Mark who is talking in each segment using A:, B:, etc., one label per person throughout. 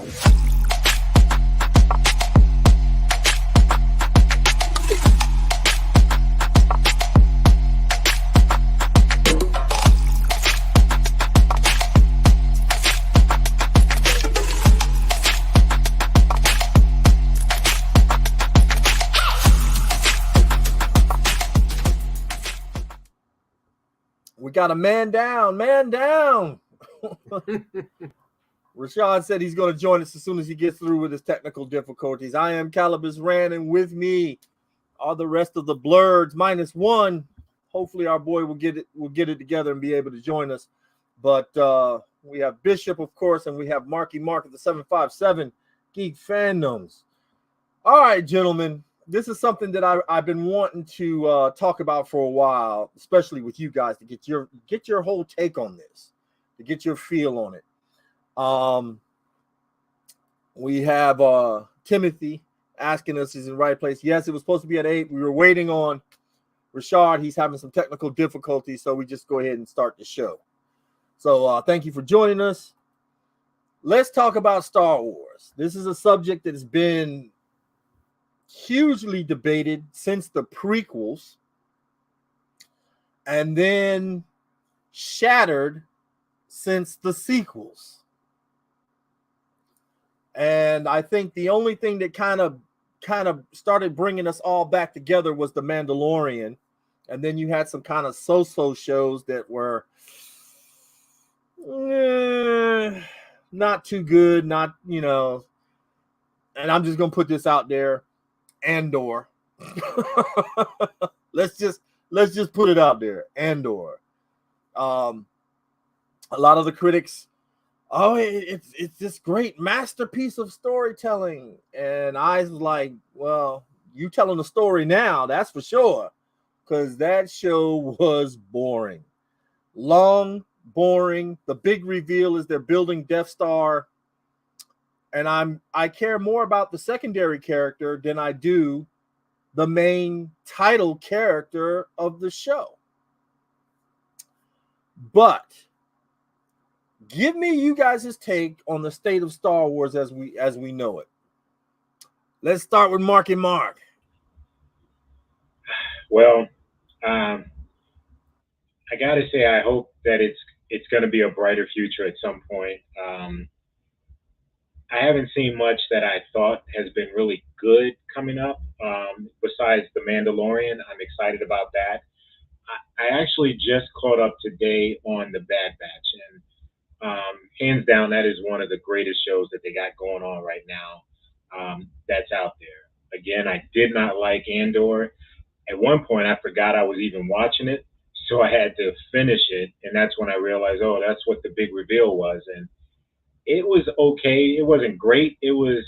A: We got a man down, man down. Rashad said he's going to join us as soon as he gets through with his technical difficulties. I am Calibus Rand, and with me are the rest of the Blerds -1. Hopefully our boy will get it together and be able to join us. But we have Bishop, of course, and we have Marky Mark at the 757 Geek Fandoms. All right, gentlemen. This is something that I've been wanting to talk about for a while, especially with you guys, to get your whole take on this, to get your feel on it. We have Timothy asking us, is in the right place? Yes, it was supposed to be at 8. We were waiting on Rashad. He's having some technical difficulties, so we just go ahead and start the show. So thank you for joining us. Let's talk about Star Wars. This is a subject that has been hugely debated since the prequels, and then shattered since the sequels. And I think the only thing that kind of started bringing us all back together was The Mandalorian, and then you had some kind of so-so shows that were not too good, not, and I'm just gonna put this out there. Andor. let's just put it out there. Andor. A lot of the critics, it's this great masterpiece of storytelling, and I was like, well, you telling the story now, that's for sure, because that show was boring, long, boring. The big reveal is they're building Death Star. And I care more about the secondary character than I do the main title character of the show. But give me you guys' take on the state of Star Wars as we know it. Let's start with Marky Mark.
B: Well, I got to say, I hope that it's going to be a brighter future at some point. I haven't seen much that I thought has been really good coming up. Besides The Mandalorian, I'm excited about that. I actually just caught up today on The Bad Batch, and hands down, that is one of the greatest shows that they got going on right now that's out there. Again, I did not like Andor. At one point, I forgot I was even watching it, so I had to finish it, and that's when I realized, oh, that's what the big reveal was. And it was okay. It wasn't great. It was,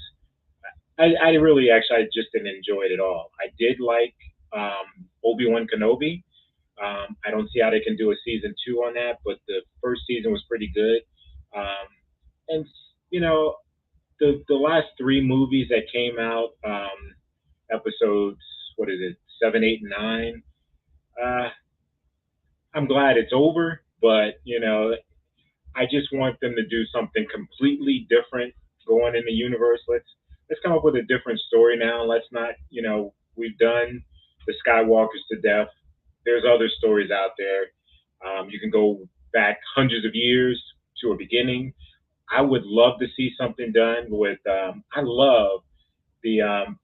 B: I really actually, I just didn't enjoy it at all. I did like Obi-Wan Kenobi. I don't see how they can do a season 2 on that, but the first season was pretty good. And, the last 3 movies that came out, episodes, 7, 8, and 9, I'm glad it's over, but, I just want them to do something completely different going in the universe. Let's come up with a different story now. Let's not, we've done the Skywalkers to death. There's other stories out there. You can go back hundreds of years to a beginning. I would love to see something done with, I love the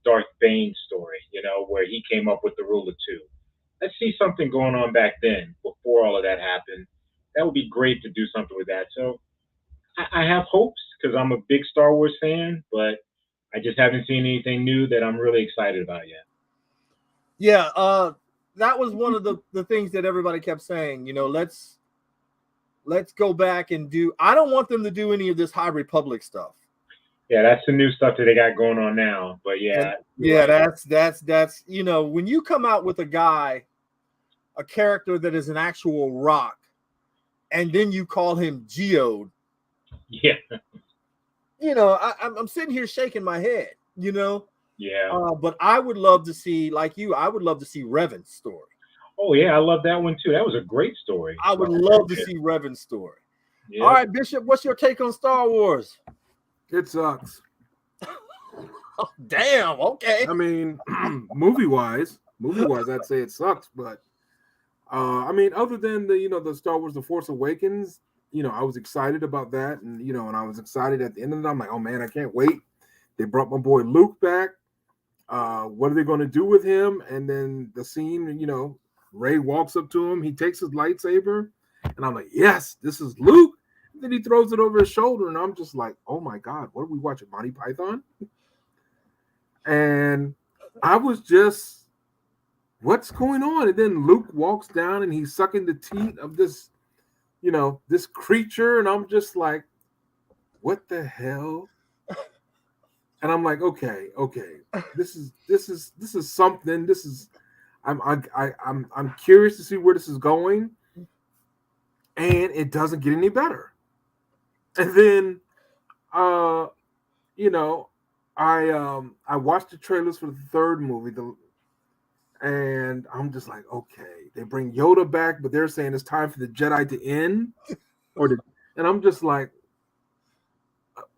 B: Darth Bane story, where he came up with the rule of 2. Let's see something going on back then before all of that happened. That would be great to do something with that. So I have hopes because I'm a big Star Wars fan, but I just haven't seen anything new that I'm really excited about yet.
A: Yeah, that was one of the things that everybody kept saying, let's go back and do. I don't want them to do any of this High Republic stuff.
B: Yeah, that's the new stuff that they got going on now. But
A: that's when you come out with a character that is an actual rock, and then you call him Geode.
B: Yeah.
A: I'm sitting here shaking my head,
B: Yeah.
A: But I would love to see, like you, I would love to see Revan's story.
B: Oh, yeah, I love that one too. That was a great story.
A: I would love to see Revan's story. Yeah. All right, Bishop, what's your take on Star Wars?
C: It sucks.
A: Oh, damn. Okay.
C: I mean, movie wise, I'd say it sucks. But I mean, other than the Star Wars: The Force Awakens, I was excited about that, and I was excited at the end of it. I'm like, oh man, I can't wait. They brought my boy Luke back. What are they going to do with him? And then the scene, Ray walks up to him. He takes his lightsaber, and I'm like, yes, this is Luke. And then he throws it over his shoulder, and I'm just like, oh my god, what are we watching? Monty Python? And I was just, what's going on? And then Luke walks down, and he's sucking the teat of this, this creature, and I'm just like, what the hell? And I'm like, okay, this is something. This is, I'm curious to see where this is going, and it doesn't get any better. And then, I watched the trailers for the third movie, and I'm just like, okay, they bring Yoda back, but they're saying it's time for the Jedi to end, and I'm just like,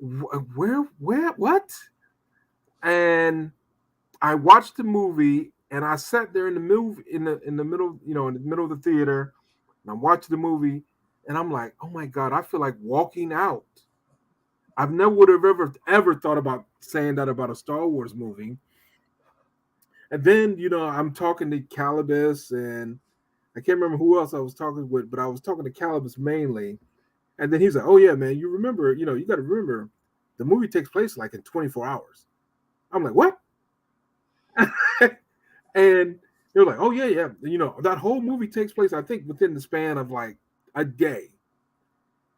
C: where, what? And I watched the movie, and I sat there in the middle, in the middle, in the middle of the theater, and I'm watching the movie, and I'm like, oh my god, I feel like walking out. I've never would have ever thought about saying that about a Star Wars movie. And then, I'm talking to Calibus, and I can't remember who else I was talking with, but I was talking to Calibus mainly. And then he's like, oh yeah, man, you remember, you got to remember, the movie takes place like in 24 hours. I'm like, what? And they're like, oh yeah. That whole movie takes place, I think, within the span of like a day.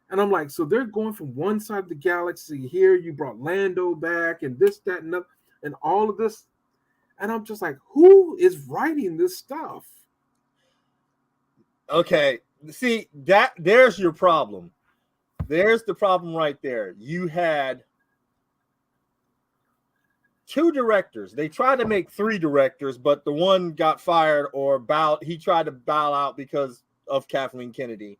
C: And I'm like, so they're going from one side of the galaxy here. You brought Lando back, and this, that, and that, and all of this. And I'm just like, who is writing this stuff?
A: Okay. See, there's your problem. There's the problem right there. You had 2 directors. They tried to make 3 directors, but the one got fired or bowed. He tried to bow out because of Kathleen Kennedy.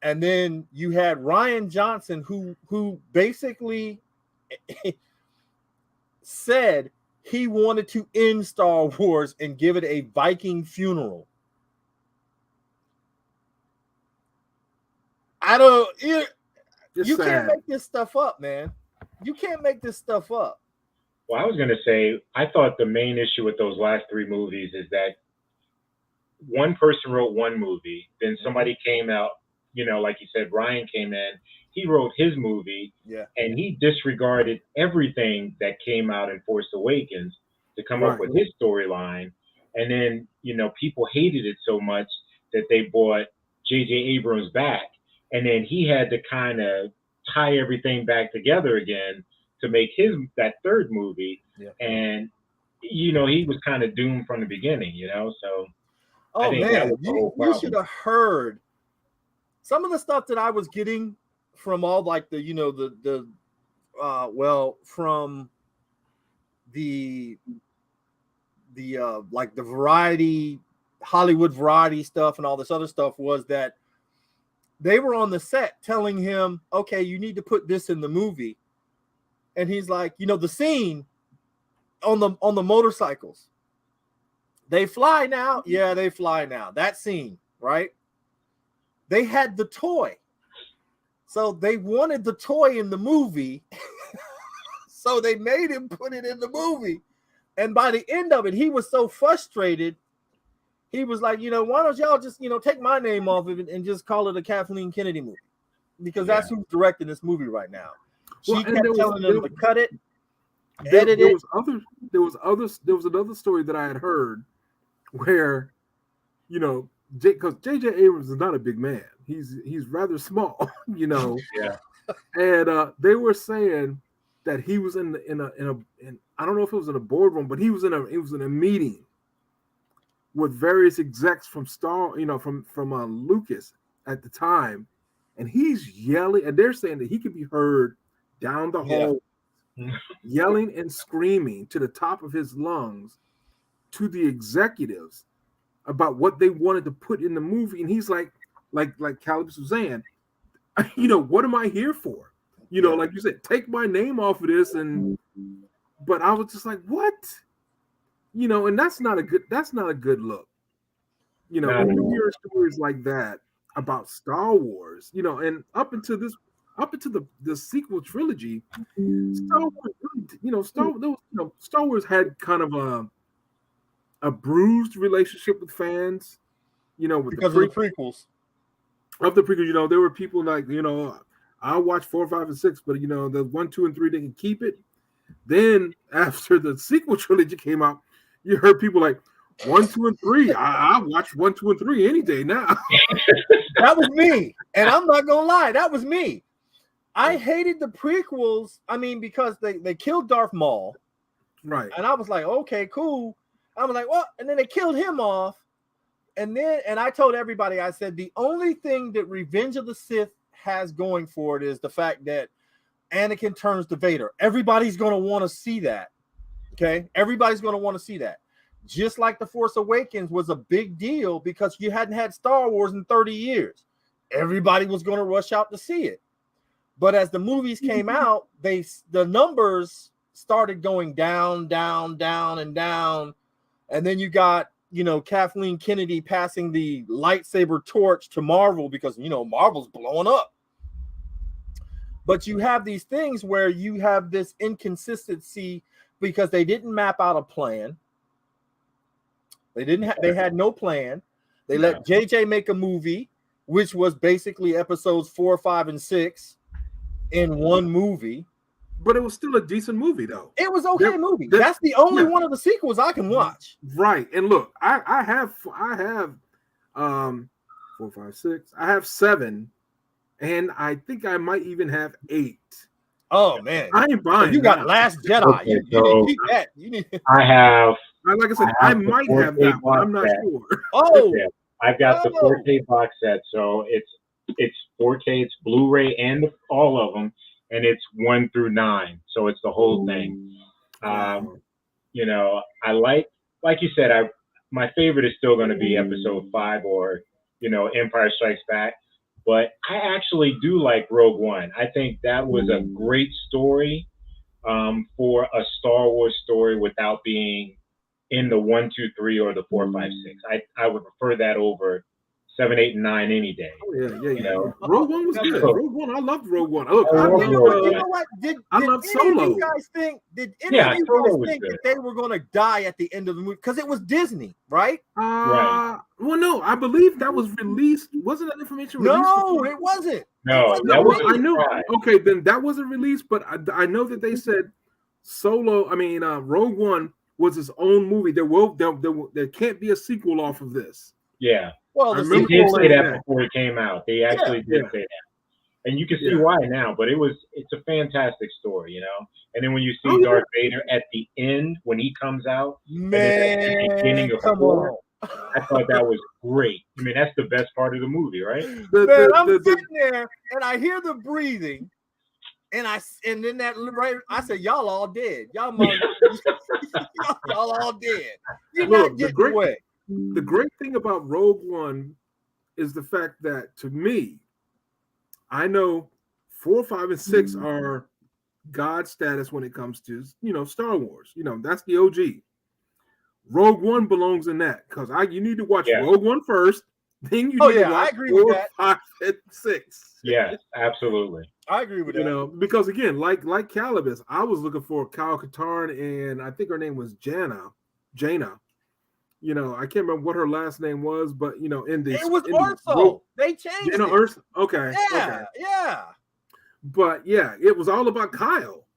A: And then you had Rian Johnson, who basically said he wanted to end Star Wars and give it a Viking funeral. You can't make this stuff up, man. You can't make this stuff up.
B: Well, I was going to say, I thought the main issue with those last 3 movies is that one person wrote one movie, then somebody came out, like you said, Ryan came in, he wrote his movie, and he disregarded everything that came out in Force Awakens to come up with his storyline. And then, people hated it so much that they brought J.J. Abrams back. And then he had to kind of tie everything back together again to make that third movie. Yeah. And, he was kind of doomed from the beginning, so.
A: Oh, man, you should have heard some of the stuff that I was getting from all like the, from the like the variety, Hollywood variety stuff and all this other stuff was that they were on the set telling him, okay, you need to put this in the movie. And he's like, the scene on the motorcycles. They fly now. Yeah, they fly now. That scene, right? They had the toy. So they wanted the toy in the movie. So they made him put it in the movie. And by the end of it, he was so frustrated. He was like, why don't y'all just, take my name off of it and just call it a Kathleen Kennedy movie? Because that's who's directing this movie right now. She kept telling them to cut it, edit it.
C: There was another story that I had heard where, because J.J. Abrams is not a big man. He's rather small,
B: Yeah.
C: And they were saying that he was in I don't know if it was in a boardroom, but he was in a meeting with various execs from from Lucas at the time, and he's yelling, and they're saying that he could be heard down the hall, yelling and screaming to the top of his lungs to the executives about what they wanted to put in the movie, and he's like Caleb Suzanne, what am I here for? You know, like you said, take my name off of this, but I was just like, what? You know, and that's not a good look. You know, when you hear stories like that about Star Wars, you know, and up into the sequel trilogy, Star Wars, you know, Star Wars had kind of a bruised relationship with fans, you know, with
A: because of the prequels.
C: Of the prequels, you know, there were people like, you know, I'll watch 4, 5, and 6, but you know, the 1, 2, and 3 they can keep it. Then after the sequel trilogy came out, you heard people like 1, 2, and 3. I watch 1, 2, and 3 any day now.
A: That was me, and I'm not gonna lie, that was me. I hated the prequels. I mean, because they killed Darth Maul,
C: right?
A: And I was like, okay, cool. I was like, well, and then they killed him off, and I told everybody, I said, the only thing that Revenge of the Sith has going for it is the fact that Anakin turns to Vader. Everybody's gonna want to see that. Okay, everybody's gonna want to see that. Just like The Force Awakens was a big deal because you hadn't had Star Wars in 30 years. Everybody was going to rush out to see it. But as the movies came out, the numbers started going down, down, down, and down. And then you got, you know, Kathleen Kennedy passing the lightsaber torch to Marvel because, you know, Marvel's blowing up. But you have these things where you have this inconsistency because they didn't map out a plan. They had no plan. They let JJ make a movie, which was basically episodes 4, 5, and 6 in one movie.
C: But it was still a decent movie, though.
A: It was okay movie. That's the only one of the sequels I can watch.
C: Right. And look, I have 4, 5, 6. I have 7, and I think I might even have 8.
A: Oh man,
C: I ain't buying.
A: You got Last Jedi.
B: Okay,
A: you need to keep that. You need.
B: I have.
C: Like I said, I might have that, but I'm not sure.
A: Oh,
B: I've got the 4K box set, so it's 4K, it's Blu-ray, and all of them, and it's 1 through 9, so it's the whole thing. You know, I like you said, my favorite is still going to be Episode 5 or, you know, Empire Strikes Back. But I actually do like Rogue One. I think that was a great story for a Star Wars story without being in the 1, 2, 3 or the 4, 5, 6. I would prefer that over 7, 8, and 9 any day.
C: Oh, yeah.
B: You know?
C: Rogue One was good. Rogue One, I loved Rogue One. Look,
A: you know what? Did
C: Solo.
A: You guys think? Did any of you guys think that they were going to die at the end of the movie? Because it was Disney, right?
B: Right.
C: Well, no, I believe that was released. Wasn't that information released?
A: No, it wasn't.
B: No, that was.
C: I knew. Okay, then that wasn't released, but I know that they said Solo. I mean, Rogue One was his own movie. There can't be a sequel off of this.
B: Yeah.
A: Well,
B: they did say that before it came out. They actually did say that, and you can see why now. But it's a fantastic story, you know. And then when you see Darth Vader at the end when he comes out,
A: man,
B: at the beginning of 4, I thought that was great. I mean, that's the best part of the movie, right?
A: I'm sitting there and I hear the breathing, and then that right, I said, "Y'all all dead. Y'all all dead. You're not getting away."
C: The great thing about Rogue One is the fact that, to me, I know 4, 5, and 6 are God status when it comes to, you know, Star Wars. You know, that's the OG. Rogue One belongs in that because you need to watch Rogue One first. Then you need to watch 4, 5, and 6.
B: Yes, absolutely.
A: I agree with that.
C: You know, because again, like Calibus, I was looking for Kyle Katarn, and I think her name was Jaina. You know, I can't remember what her last name was, but you know, it was
A: Urso. They changed it.
C: Urso. Okay.
A: Yeah.
C: But yeah, it was all about Kyle.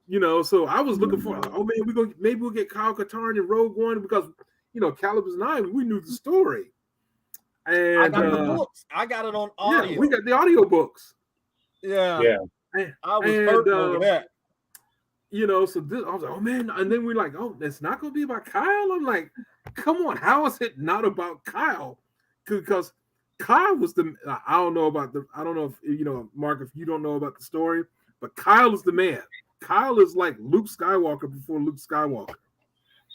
C: You know, so I was looking for. Oh man, maybe we'll get Kyle Katarn in Rogue One because you know, Calibus and I, we knew the story. And
A: I got the books. I got it on audio.
C: Yeah, we got the audio books.
A: Yeah. I was hurt over that.
C: You know, so I was like, oh man, and then we're like, oh, it's not gonna be about Kyle. I'm like, come on, how is it not about Kyle? Because Kyle was I don't know if you know, Mark, if you don't know about the story, but Kyle is the man. Kyle is like Luke Skywalker before Luke Skywalker.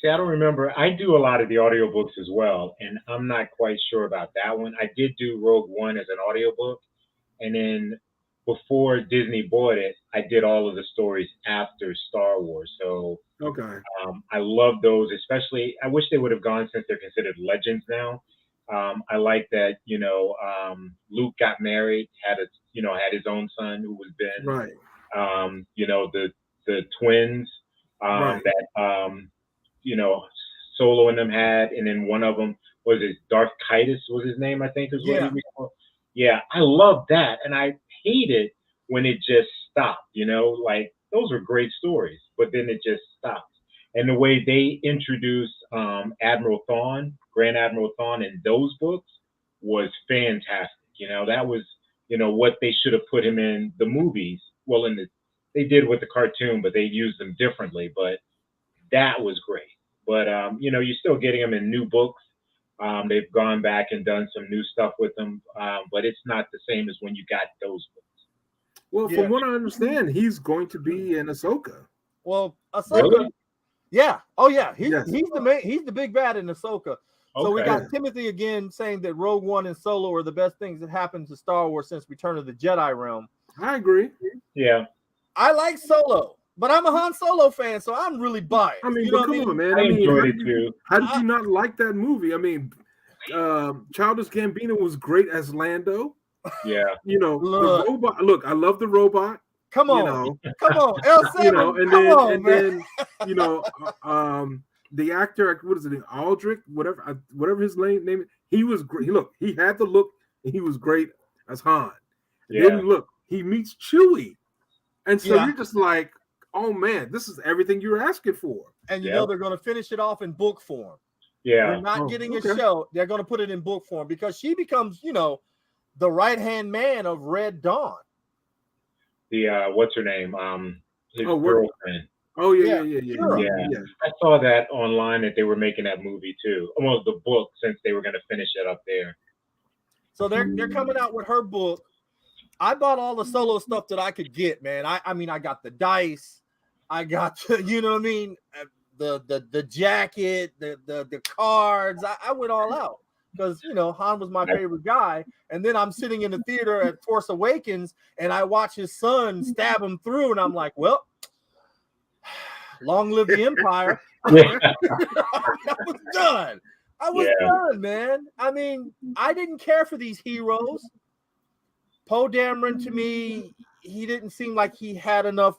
B: See, I don't remember. I do a lot of the audiobooks as well, and I'm not quite sure about that one. I did do Rogue One as an audiobook, and then before Disney bought it, I did all of the stories after Star Wars. So
C: Okay.
B: I love those, especially. I wish they would have gone since they're considered legends now. I like that, Luke got married, had his own son who was Ben.
C: Right.
B: The twins
C: Right.
B: that Solo and them had, and then one of them was Darth Titus was his name, I think is what he was called. Yeah, I love that, and I hate it when it just stopped. Like those were great stories, but then it just stopped. And the way they introduced Admiral Thrawn, Grand Admiral Thrawn, in those books was fantastic. That was what they should have put him in the movies. Well, they did with the cartoon, but they used them differently. But that was great. But you're still getting them in new books. They've gone back and done some new stuff with them, but it's not the same as when you got those books.
C: Well, from what I understand, he's going to be in Ahsoka.
A: Well, Ahsoka,
B: Really?
A: yeah. Oh yeah, he's
C: Yes.
A: he's the big bad in Ahsoka. So we
B: Okay.
A: got Timothy again saying that Rogue One and Solo are the best things that happened to Star Wars since Return of the Jedi realm.
C: I agree.
B: Yeah.
A: I like Solo, but I'm a Han Solo fan, so I'm really biased.
C: I mean,
A: you know
C: but
A: what
C: come
A: I mean?
C: on, man.
B: I
C: I mean,
B: enjoyed it too.
C: how did you not like that movie? I mean, Childish Gambino was great as Lando.
B: Yeah.
C: The robot. Look, I love the robot.
A: Come on, come on, L7.
C: And then the actor, what is it, Aldrich, whatever his name is, he was great. Look, he had the look, and he was great as Han.
B: Yeah.
C: Then look, he meets Chewie, and so
A: Yeah.
C: you're just like, oh man, this is everything you're asking for.
A: And you know they're going to finish it off in book form.
B: Yeah.
A: They're not getting
C: okay.
A: a show. They're going to put it in book form because she becomes, the right-hand man of Red Dawn.
B: The what's her name? His girlfriend.
C: Oh yeah.
B: I saw that online that they were making that movie too. Well, the book, since they were going to finish it up there.
A: So they're coming out with her book. I bought all the Solo stuff that I could get, man. I mean, I got the dice, I got you know what I mean, the jacket, the cards. I went all out because Han was my favorite guy. And then I'm sitting in the theater at Force Awakens, and I watch his son stab him through, and I'm like, well, long live the Empire. I was done. I was done, man. I mean, I didn't care for these heroes. Poe Dameron, to me, he didn't seem like he had enough,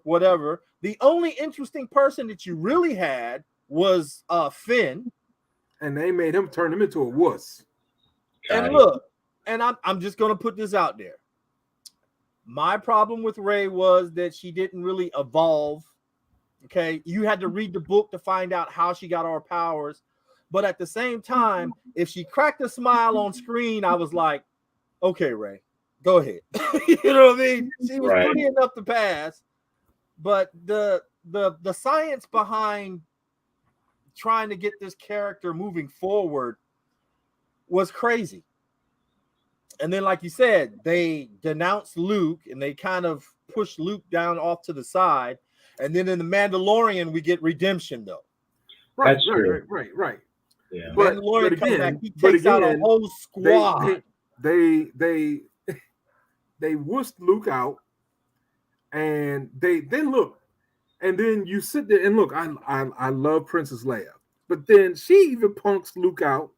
A: whatever. The only interesting person that you really had was Finn.
C: And they made him turn him into a wuss.
A: And look, and I'm just going to put this out there. My problem with Rey was that she didn't really evolve. Okay, you had to read the book to find out how she got her powers. But at the same time, if she cracked a smile on screen, I was like, okay, Rey, go ahead. You know what I mean? She was pretty enough to pass. But the science behind trying to get this character moving forward was crazy. And then, like you said, they denounced Luke and they kind of pushed Luke down off to the side. And then in The Mandalorian, we get redemption, though.
C: Right.
B: Yeah.
C: But
A: Mandalorian comes back,
C: again,
A: he takes out a whole squad.
C: They wussed Luke out, and then look, and then you sit there and look. I love Princess Leia, but then she even punks Luke out.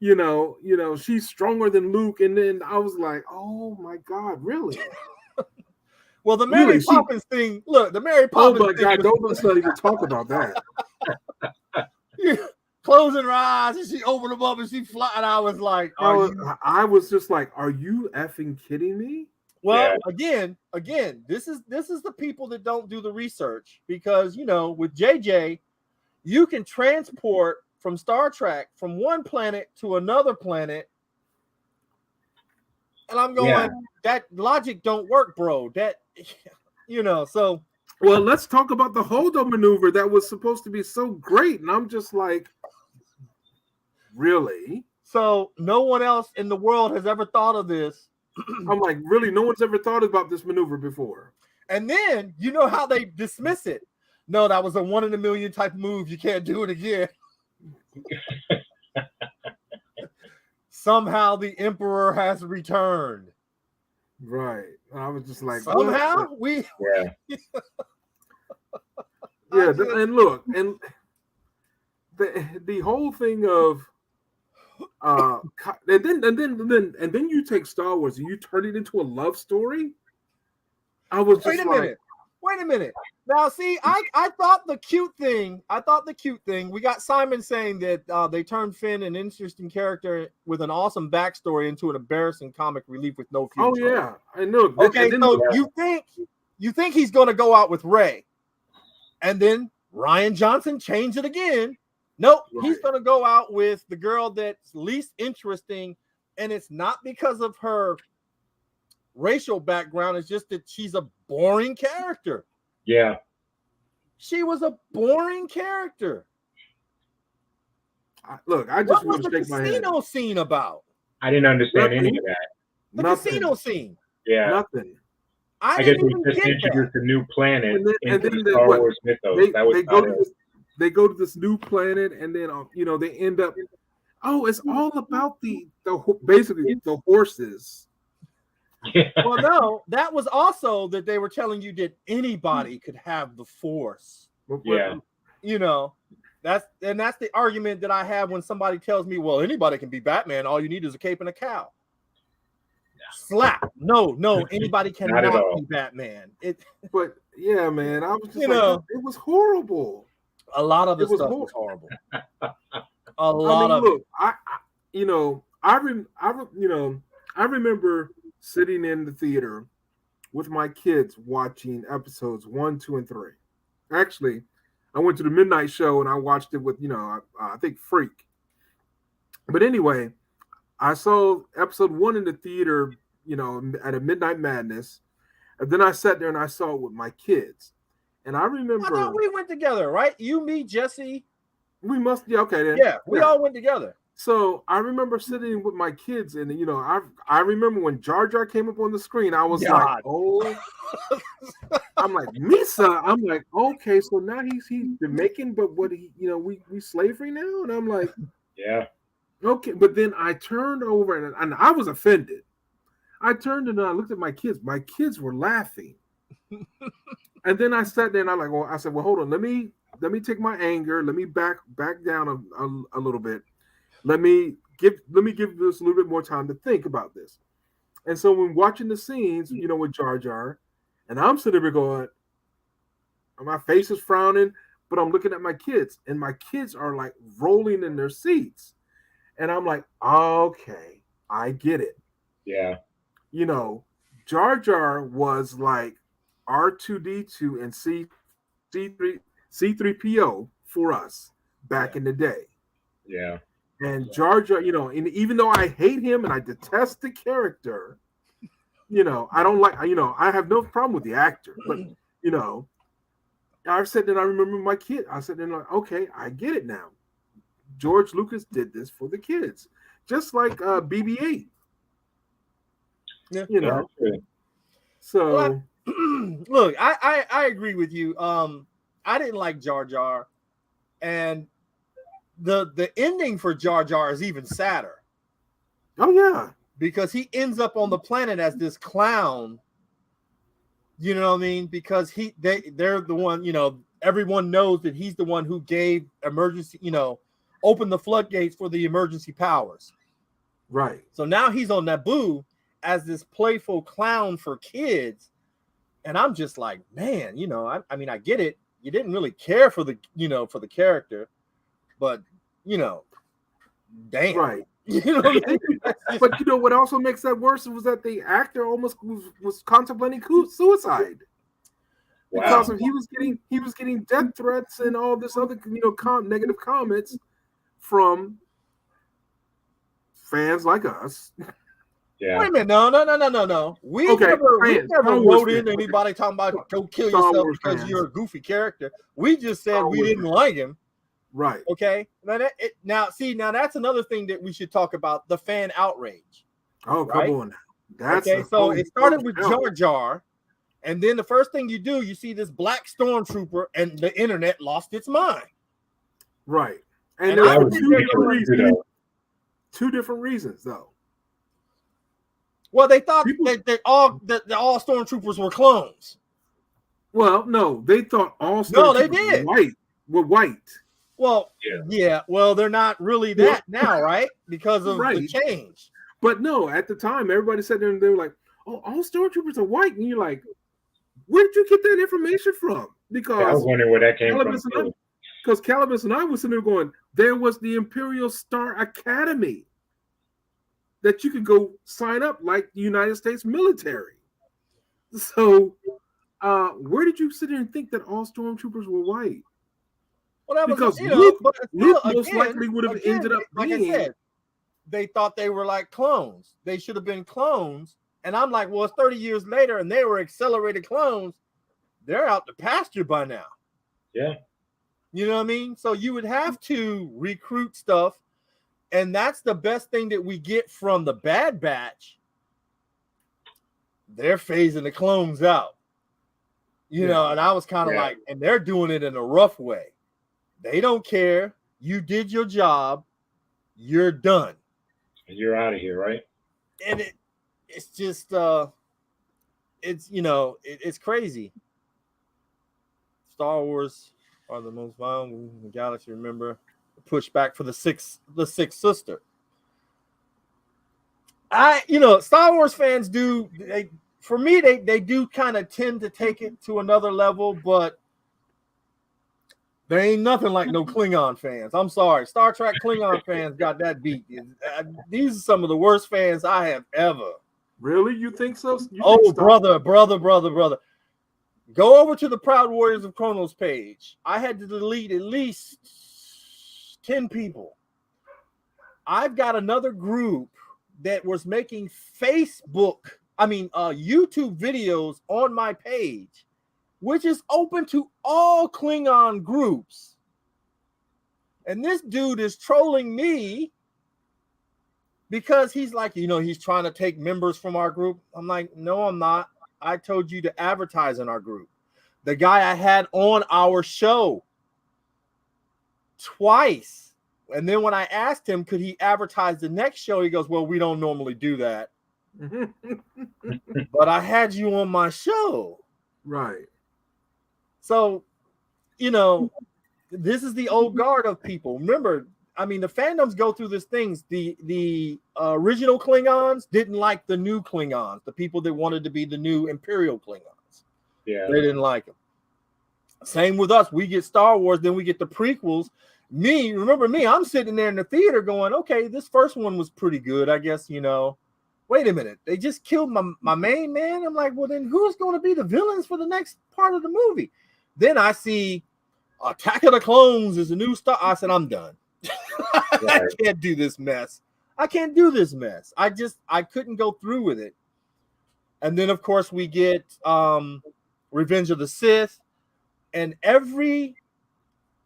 C: She's stronger than Luke, and then I was like, oh my God, really?
A: Well, the Mary Poppins thing. Look, the Mary Poppins.
C: Oh my God! Let's not even talk about that.
A: Closing her eyes and she opened them up and she fly. And I was like,
C: I was just like, are you effing kidding me?
A: Well, again, this is the people that don't do the research because with JJ, you can transport from Star Trek from one planet to another planet. And I'm going, that logic don't work, bro. That so.
C: Well, let's talk about the Holdo maneuver that was supposed to be so great. And I'm just like, really?
A: So no one else in the world has ever thought of this.
C: I'm like, really? No one's ever thought about this maneuver before.
A: And then you know how they dismiss it. No, that was a 1 in a million type move. You can't do it again. Somehow the Emperor has returned.
C: Right. I was just like,
A: somehow
C: what?
A: we
B: Yeah.
C: Yeah,
A: just,
C: and look, and the whole thing of and then you take Star Wars and you turn it into a love story. I was
A: wait
C: just
A: a
C: like,
A: minute. Wait a minute. Now, see, I thought the cute thing. We got Simon saying that they turned Finn, an interesting character with an awesome backstory, into an embarrassing comic relief with no
C: oh
A: future.
C: yeah, I know.
A: Okay,
C: And then
A: so
C: look,
A: you think he's going to go out with Rey, and then Ryan Johnson changed it again. Nope, he's
C: right.
A: going to go out with the girl that's least interesting, and it's not because of her racial background. It's just that she's a boring character.
B: Yeah.
A: She was a boring character.
C: Look, I
A: What
C: just
A: was
C: want to
A: the
C: shake my head.
A: casino scene about?
B: I didn't understand any
C: Nothing.
B: of that.
A: The
C: Nothing.
A: casino scene.
B: Yeah.
C: Nothing.
A: I
B: I guess
A: didn't
B: we
A: even
B: just
A: get
B: introduced
A: that.
B: a new planet
C: And then
B: into the
C: they-
B: Star
C: what?
B: Wars mythos. That was
C: They go
B: about
C: to
B: it.
C: this. They go to this new planet, and then they end up. Oh, it's all about basically the horses.
B: Yeah.
A: Well, no, that was also that they were telling you that anybody could have the Force.
B: Yeah.
A: You know, that's the argument that I have when somebody tells me, "Well, anybody can be Batman. All you need is a cape and a cow." Slap. No, anybody
B: Not at
A: cannot
B: all.
A: be Batman.
C: But yeah, man, I was just
A: You
C: like,
A: know.
C: it was horrible.
A: A lot of the
C: It was
A: stuff was horrible. A lot of
C: look, I remember sitting in the theater with my kids watching episodes 1, 2, and 3. Actually, I went to the midnight show and I watched it with, I think Freak. But anyway, I saw episode 1 in the theater, at a Midnight Madness. And then I sat there and I saw it with my kids. And I remember
A: I thought we went together, right? You, me, Jesse.
C: we must, yeah, okay then.
A: Yeah, we all went together.
C: So I remember sitting with my kids, and I remember when Jar Jar came up on the screen, I was like, oh, I'm like, Misa. I'm like, okay, so now he's Jamaican, but what we slavery now, and I'm like,
B: Yeah.
C: okay, but then I turned over and I was offended. I turned and I looked at my kids. My kids were laughing, and then I sat there and I said, well, hold on, let me take my anger, let me back down a little bit. Let me give this a little bit more time to think about this. And so when watching the scenes, with Jar Jar, and I'm sitting there going, my face is frowning, but I'm looking at my kids, and my kids are like rolling in their seats. And I'm like, okay, I get it.
B: Yeah.
C: Jar Jar was like R2D2 and C3PO for us back in the day.
B: Yeah.
C: And Jar Jar, and even though I hate him and I detest the character, I don't like, I have no problem with the actor, but I said that I remember my kid. I said, like, okay, I get it now. George Lucas did this for the kids, just like BB-8.
A: Yeah.
C: So
A: well, look, I agree with you. I didn't like Jar Jar, and the ending for Jar Jar is even sadder.
C: Oh yeah,
A: because he ends up on the planet as this clown. You know what I mean? Because they're the one. Everyone knows that he's the one who gave emergency. Opened the floodgates for the emergency powers.
C: Right.
A: So now he's on Naboo as this playful clown for kids, and I'm just like, man, I mean, I get it. You didn't really care for the character. But damn,
C: right.
A: But
C: what also makes that worse was that the actor almost was contemplating suicide.
B: Wow.
C: Because he was getting death threats and all this other negative comments from fans like us.
B: Yeah.
A: Wait a minute, no. We never wrote in anybody talking about go kill yourself because you're a goofy character. We just said we didn't like him.
C: Right.
A: Okay. Now that's another thing that we should talk about, the fan outrage.
C: Oh,
A: right?
C: come on. That's
A: okay. So it started with Jar Jar, and then the first thing you do, you see this black stormtrooper, and the internet lost its mind.
C: Right. And there were two different reasons, though.
A: Well, they thought
C: People,
A: that all stormtroopers were clones.
C: well, no, they thought all
A: No, they
C: stormtroopers
A: did.
C: were white.
A: Well, yeah. Well, they're not really that now, right? Because of the
C: Right.
A: change.
C: But no, at the time, everybody sat there and they were like, "Oh, all stormtroopers are white," and you're like, "Where did you get that information from?" Because
B: I was wondering where that came
C: Calibus
B: from.
C: and I, because Calibus and I was sitting there going, "There was the Imperial Star Academy that you could go sign up like the United States military." So, where did you sit there and think that all stormtroopers were white?
A: Well, that was,
C: Because
A: but
C: Luke
A: still,
C: most likely would have ended up
A: like
C: being.
A: I said, they thought they were like clones. They should have been clones. And I'm like, well, it's 30 years later, and they were accelerated clones. They're out to pasture by now.
B: Yeah.
A: You know what I mean? So you would have to recruit stuff. And that's the best thing that we get from the Bad Batch. They're phasing the clones out. You know, and I was kind of like, and they're doing it in a rough way. They don't care. You did your job. You're done.
B: You're out of here, right?
A: And it's just it's it's crazy. Star Wars are the most violent in the galaxy. Remember, push back for the sixth sister. Star Wars fans do. They do kind of tend to take it to another level, but there ain't nothing like no Klingon fans. I'm sorry, Star Trek Klingon fans got that beat. These are some of the worst fans I have ever.
C: Really, you think so?
A: Brother. Go over to the Proud Warriors of Kronos page. I had to delete at least 10 people. I've got another group that was making YouTube videos on my page, which is open to all Klingon groups. And this dude is trolling me because he's like, he's trying to take members from our group. I'm like, no, I'm not. I told you to advertise in our group. The guy I had on our show twice. And then when I asked him, could he advertise the next show? He goes, well, we don't normally do that. But I had you on my show.
C: Right.
A: So, this is the old guard of people. Remember, the fandoms go through these things. The original Klingons didn't like the new Klingons, the people that wanted to be the new Imperial Klingons.
B: Yeah.
A: They didn't like them. Same with us. We get Star Wars, then we get the prequels. Remember me, I'm sitting there in the theater going, okay, this first one was pretty good. I guess, wait a minute. They just killed my main man. I'm like, well, then who's going to be the villains for the next part of the movie? Then I see Attack of the Clones is a new star. I said, I'm done. I can't do this mess. I couldn't go through with it. And then, of course, we get Revenge of the Sith. And every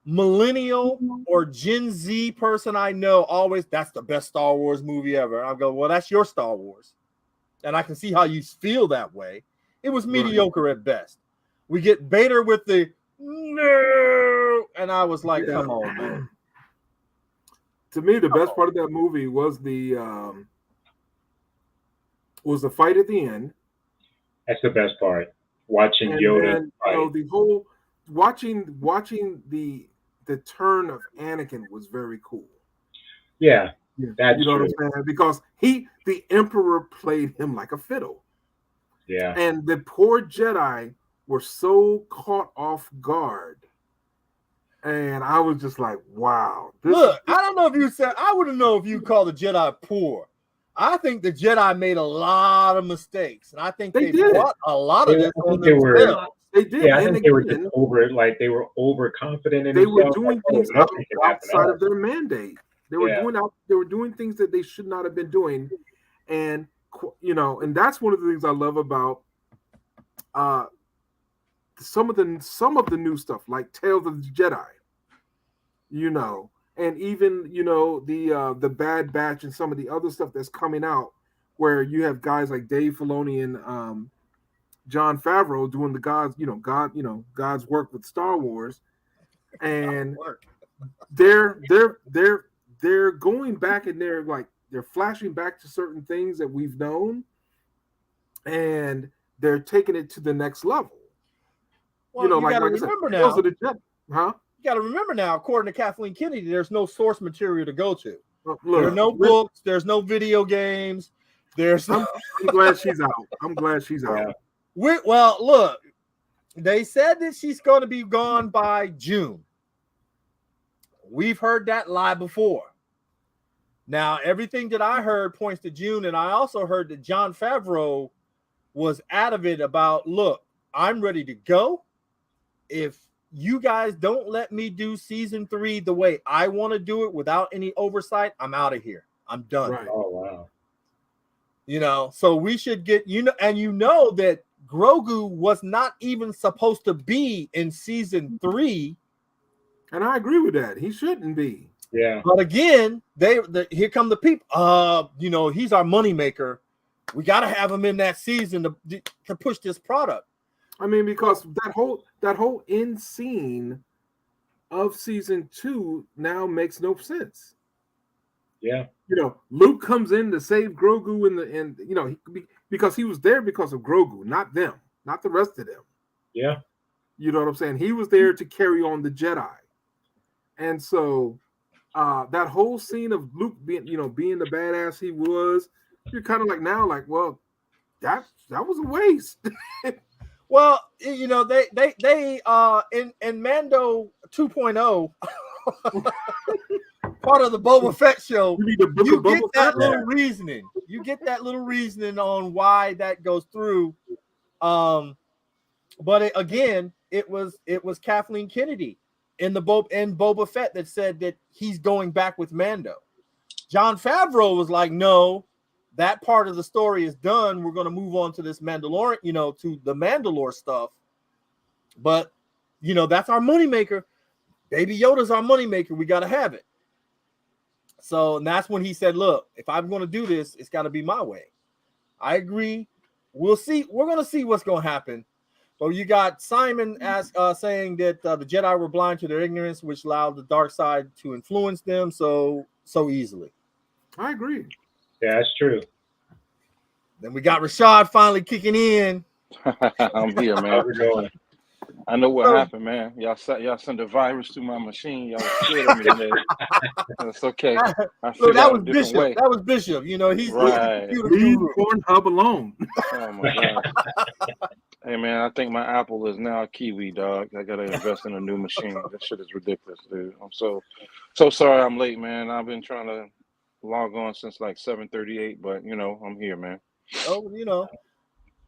A: millennial or Gen Z person I know always, that's the best Star Wars movie ever. I go, well, that's your Star Wars. And I can see how you feel that way. It was mediocre at best. We get Vader with the no, and I was like, come on, man.
C: To me, the best part of that movie was the fight at the end.
B: That's the best part. Watching Yoda fight.
C: The whole watching the turn of Anakin was very cool.
B: Yeah, that's
C: what I'm saying? Because the Emperor played him like a fiddle.
B: Yeah.
C: And the poor Jedi were so caught off guard. And I was just like, wow.
A: I don't know if you said, I wouldn't know if you call the Jedi poor. I think the Jedi made a lot of mistakes. And I think they brought a lot of this on themselves.
C: They did.
B: Yeah, I think they were just they were overconfident in themselves.
C: They were doing things outside of their mandate. They were doing things that they should not have been doing. And, and that's one of the things I love about some of the new stuff, like Tales of the Jedi, and even the Bad Batch and some of the other stuff that's coming out, where you have guys like Dave Filoni and Jon Favreau doing God's work with Star Wars, and they're going back and they're flashing back to certain things that we've known, and they're taking it to the next level.
A: Well, you got to
C: like I said,
A: remember
C: those
A: now.
C: are the Jedi, huh?
A: You got to remember now. According to Kathleen Kennedy, there's no source material to go to.
C: Look,
A: there are no books. There's no video games. There's.
C: I'm glad she's out. I'm glad she's out.
A: Well, look, they said that she's going to be gone by June. We've heard that lie before. Now, everything that I heard points to June, and I also heard that Jon Favreau was out of it about, look, I'm ready to go. If you guys don't let me do season 3 the way I want to do it without any oversight, I'm out of here. I'm done.
C: Right.
B: Oh, wow.
A: You know, so we should get, and that Grogu was not even supposed to be in season 3.
C: And I agree with that. He shouldn't be.
B: Yeah.
A: But again, here come the people. He's our moneymaker. We got to have him in that season to push this product.
C: I mean, because that whole end scene of season 2 now makes no sense.
B: Yeah.
C: Luke comes in to save Grogu because he was there because of Grogu, not them, not the rest of them.
B: Yeah.
C: You know what I'm saying? He was there to carry on the Jedi. And so that whole scene of Luke being the badass he was, you're kind of well, that was a waste.
A: Well, they in Mando 2.0, part of the Boba Fett show, you get that little reasoning. You get that little reasoning on why that goes through. But it was Kathleen Kennedy in Boba Fett that said that he's going back with Mando. Jon Favreau was like, no, that part of the story is done. We're going to move on to this Mandalorian, to the Mandalore stuff. But, that's our moneymaker. Baby Yoda's our moneymaker. We got to have it. So, and that's when he said, look, if I'm going to do this, it's got to be my way. I agree. We'll see. We're going to see what's going to happen. So you got Simon saying that the Jedi were blind to their ignorance, which allowed the dark side to influence them so easily.
C: I agree.
B: Yeah, that's true.
A: Then we got Rashad finally kicking in.
D: I'm here, man. I know what happened, man. Y'all sent a virus to my machine. Y'all scared of me today. That's okay. I figured out a different way.
A: That was Bishop. He's
D: right.
C: Leave Pornhub alone.
D: Oh my God. Hey man, I think my Apple is now a Kiwi, dog. I gotta invest in a new machine. That shit is ridiculous, dude. I'm so sorry I'm late, man. I've been trying to log on since like 7:38, but I'm here, man.
A: Oh,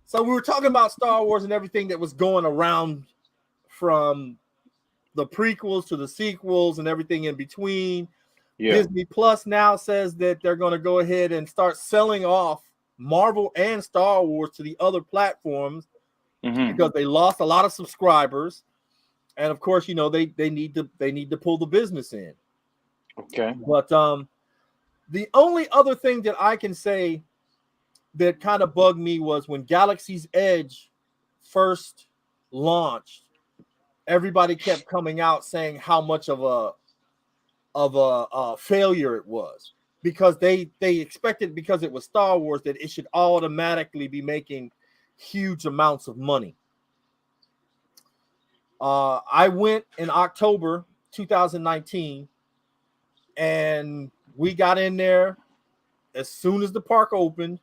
A: so we were talking about Star Wars and everything that was going around from the prequels to the sequels and everything in between. Yeah. Disney Plus now says that they're going to go ahead and start selling off Marvel and Star Wars to the other platforms because they lost a lot of subscribers, and of course, they need to pull the business in.
D: Okay,
A: but the only other thing that I can say that kind of bugged me was when Galaxy's Edge first launched. Everybody kept coming out saying how much of a failure it was because they expected, because it was Star Wars, that it should automatically be making huge amounts of money. I went in October 2019 and we got in there as soon as the park opened,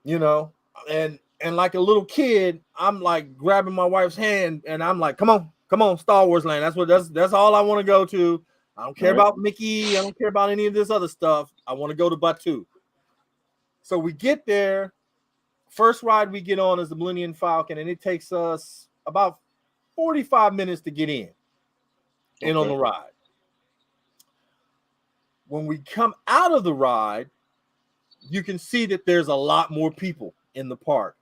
A: and like a little kid, I'm like grabbing my wife's hand and I'm like, come on, Star Wars land. That's all I want to go to. I don't care about Mickey. I don't care about any of this other stuff. I want to go to Batuu. So we get there. First ride we get on is the Millennium Falcon, and it takes us about 45 minutes to get in on the ride. When we come out of the ride, you can see that there's a lot more people in the park.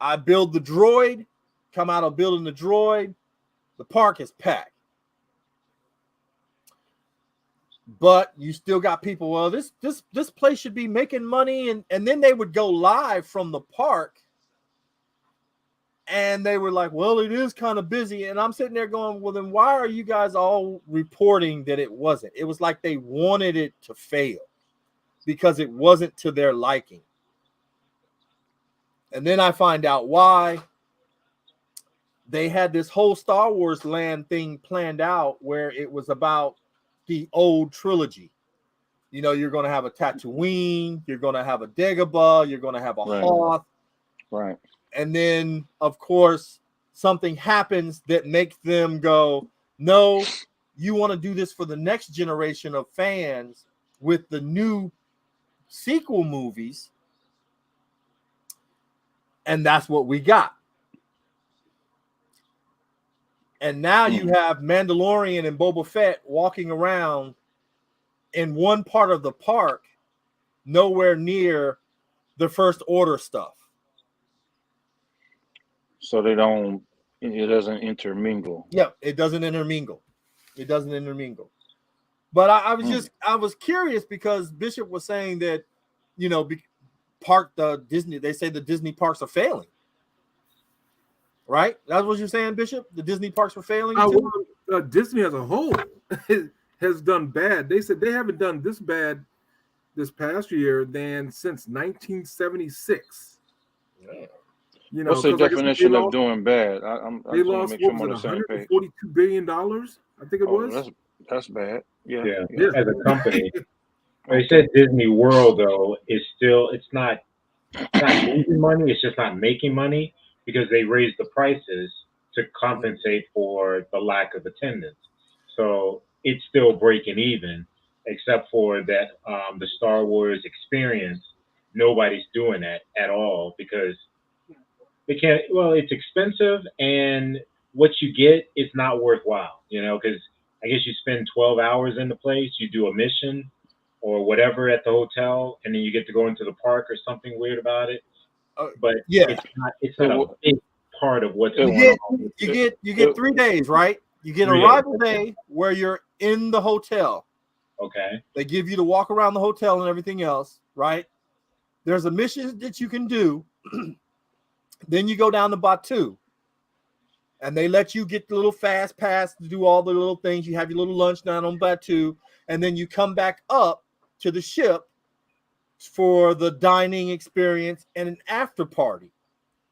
A: I build the droid, come out of building the droid, the park is packed. But you still got people, well, this place should be making money, and then they would go live from the park, and they were like, well, it is kind of busy. And I'm sitting there going, well, then why are you guys all reporting that it wasn't? It was like they wanted it to fail because it wasn't to their liking. And then I find out why. They had this whole Star Wars land thing planned out where it was about the old trilogy. You know, you're going to have a Tatooine, you're going to have a Dagobah, you're going to have a Hoth.
D: Right.
A: And then, of course, something happens that makes them go, no, you want to do this for the next generation of fans with the new sequel movies. And that's what we got. And now you have Mandalorian and Boba Fett walking around in one part of the park, nowhere near the First Order stuff.
D: So it doesn't intermingle.
A: Yep, it doesn't intermingle. It doesn't intermingle. But I was curious because Bishop was saying that, you know, they say the Disney parks are failing. Right? That's what you're saying, Bishop? The Disney parks were failing too?
C: Disney as a whole has done bad. They said they haven't done this bad this past year than since 1976.
A: Yeah.
C: You know,
D: what's the definition of doing bad?
C: They lost $142 billion. I think it was.
D: That's bad. Yeah.
B: As a company, they said Disney World though is still it's not losing money. It's just not making money because they raised the prices to compensate for the lack of attendance. So it's still breaking even, except for that the Star Wars experience. Nobody's doing that at all because they can't. Well, it's expensive, and what you get is not worthwhile. You know, because I guess you spend 12 hours in the place, you do a mission or whatever at the hotel, and then you get to go into the park or something weird about it. But it's not a big part of what's going on.
A: You get 3 days, right? You get arrival day where you're in the hotel.
B: Okay.
A: They give you to walk around the hotel and everything else, right? There's a mission that you can do. Then you go down to Batu. And they let you get the little fast pass to do all the little things. You have your little lunch down on Batu. And then you come back up to the ship for the dining experience and an after party.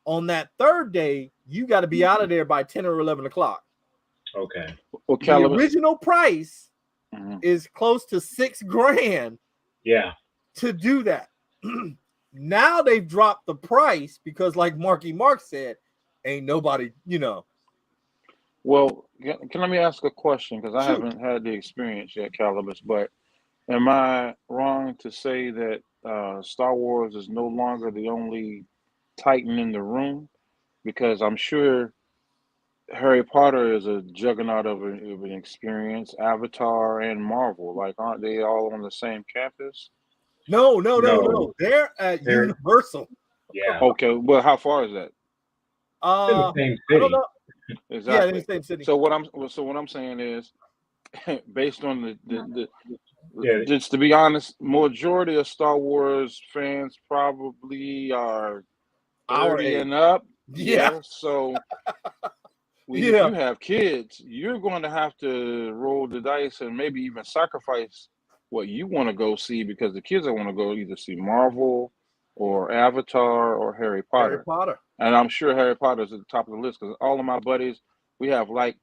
A: On that third day, you got to be out of there by 10 or 11 o'clock.
B: Okay.
D: Well,
A: the original price is close to $6,000.
B: Yeah.
A: To do that. Now they've dropped the price because, like Marky Mark said, ain't nobody, you know.
D: Well, can let me ask a question because I haven't had the experience yet, Calibus. But am I wrong to say that Star Wars is no longer the only Titan in the room? Because I'm sure Harry Potter is a juggernaut of an experience. Avatar and Marvel, like, aren't they all on the same campus?
A: No. They're at Universal.
B: Yeah.
D: Okay. Well, how far is that?
B: In the same city.
A: I don't know.
D: Exactly.
A: Yeah, in the same city.
D: So what I'm saying is, based on just to be honest, majority of Star Wars fans probably are 30 and up.
A: Yeah.
D: So if you have kids, you're going to have to roll the dice and maybe even sacrifice what you want to go see because the kids want to go either see Marvel or Avatar or Harry Potter. And I'm sure Harry Potter is at the top of the list because all of my buddies, we have like,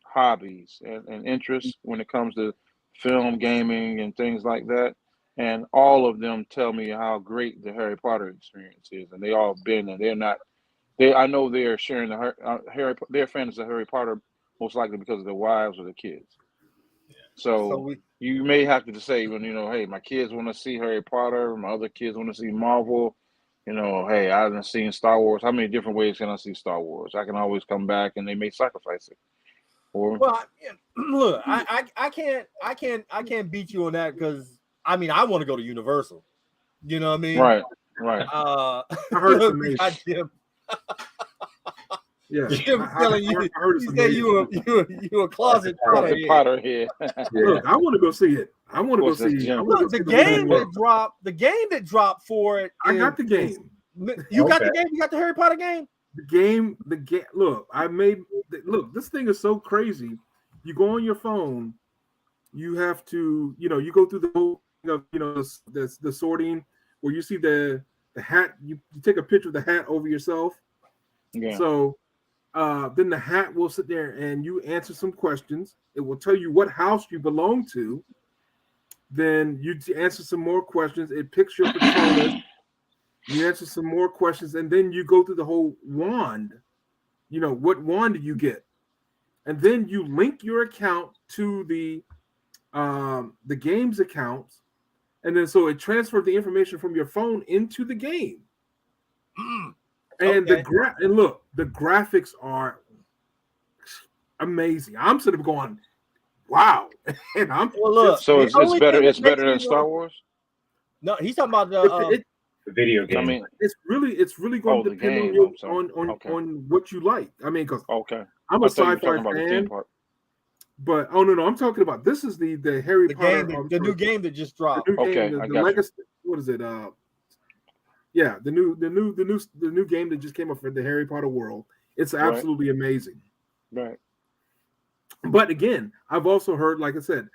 D: hobbies and interests when it comes to film, gaming, and things like that. And all of them tell me how great the Harry Potter experience is. And they all been, and I know they're sharing they're fans of Harry Potter most likely because of their wives or their kids. So you may have to say, when hey, my kids want to see Harry Potter, my other kids want to see Marvel. Hey, I haven't seen Star Wars. How many different ways can I see Star Wars? I can always come back, and they may sacrifice it.
A: Well, look, I can't beat you on that because I want to go to Universal. You know what I mean?
D: Right.
C: I heard some
A: Jim.
C: Yeah,
A: Jim telling you. He said you a closet
D: Potterhead.
C: Look, I want to go see it. I want to go see.
A: Look, the game that dropped for it.
C: I got the game.
A: You got the game. You got the Harry Potter game.
C: The game. Look, this thing is so crazy. You go on your phone. You have to, you go through the whole thing of, the sorting where you see the the hat. You take a picture of the hat over yourself.
D: Yeah.
C: So then the hat will sit there and you answer some questions. It will tell you what house you belong to. Then you answer some more questions. It picks your Patronus. You answer some more questions, and then you go through the whole wand. You know, what wand do you get? And then you link your account to the game's accounts, and then so it transfers the information from your phone into the game. And
A: Okay.
C: and look, the graphics are amazing. I'm sort of going, wow. And I'm
A: Well, look,
D: So
A: the
D: it's
A: only
D: better.
A: thing that
D: It's better
A: makes
D: than
A: me
D: Star
A: want-
D: Wars.
A: No, he's talking about
C: the
B: The video
D: I
B: game.
D: mean,
C: it's really going to
D: the
C: depend
D: game.
C: on
D: I'm sorry. Okay.
C: on what you like. I mean, because
D: Okay.
C: I'm a
D: I thought you were
C: sci-fi
D: talking about the theme
C: fan,
D: park.
C: but oh no, I'm talking about this is the Harry
A: the
C: Potter,
A: game, the new game that just dropped.
C: the new
D: Okay,
C: game,
D: I
C: the
D: got you.
C: legacy. What is it? Yeah, the new game that just came up for the Harry Potter world. It's
D: Right.
C: absolutely amazing.
D: Right.
C: But again, I've also heard, like I said,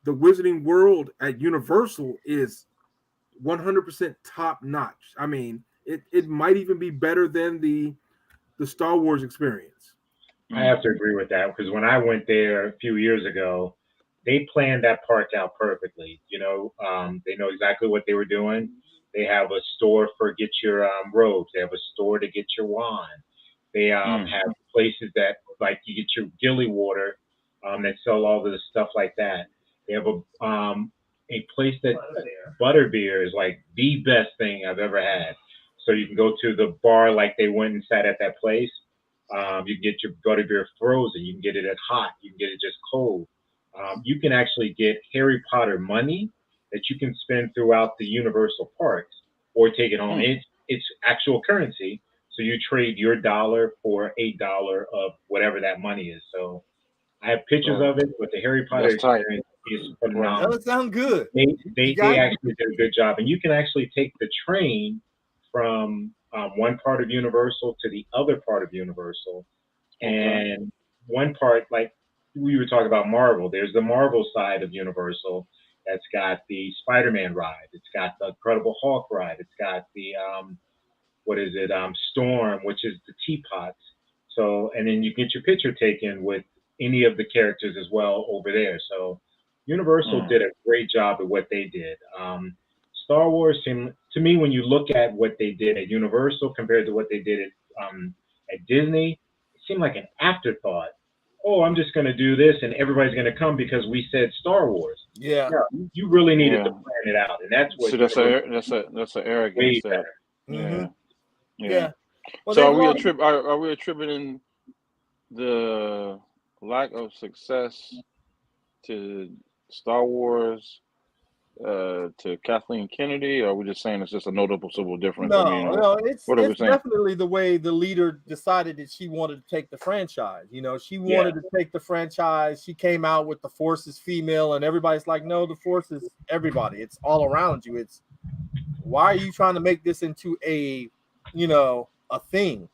C: the Wizarding World at Universal is 100% top notch. I mean, it might even be better than the Star Wars experience.
B: I have to agree with that because when I went there a few years ago, they planned that park out perfectly. You know, they know exactly what they were doing. They have a store for get your robes. They have a store to get your wand. They have places that like you get your gilly water that sell all of the stuff like that. They have a place that butterbeer is like the best thing I've ever had. So you can go to the bar like they went and sat at that place. You can get your butterbeer frozen. You can get it at hot. You can get it just cold. You can actually get Harry Potter money that you can spend throughout the Universal parks or take it home. It's actual currency. So you trade your dollar for $8 of whatever that money is. So I have pictures of it, but the Harry Potter
D: That's tight.
B: experience is
A: That
B: phenomenal.
A: doesn't sound good.
B: They
A: got it?
B: actually did a good job, and you can actually take the train from one part of Universal to the other part of Universal, and one part like we were talking about Marvel. There's the Marvel side of Universal that's got the Spider-Man ride. It's got the Incredible Hulk ride. It's got the Storm, which is the teapots. So, and then you get your picture taken with any of the characters as well over there. So Universal did a great job at what they did. Star Wars seemed to me when you look at what they did at Universal compared to what they did at Disney, it seemed like an afterthought. Oh, I'm just going to do this and everybody's going to come because we said Star Wars.
A: Yeah.
B: No, you really needed to plan it out, and that's what.
D: So that's a arrogance that.
A: Mm-hmm.
D: Yeah.
A: Well,
D: So
A: they
D: are we attributing the lack of success to Star Wars to Kathleen Kennedy, or are we just saying it's just a noticeable difference?
A: No,
D: I mean,
A: no, it's
D: what are we saying?
A: definitely the way the leader decided that she wanted to take the franchise. You know, she wanted to take the franchise. She came out with the Force is female, and everybody's like, no, the Force is everybody. It's all around you. It's why are you trying to make this into a thing?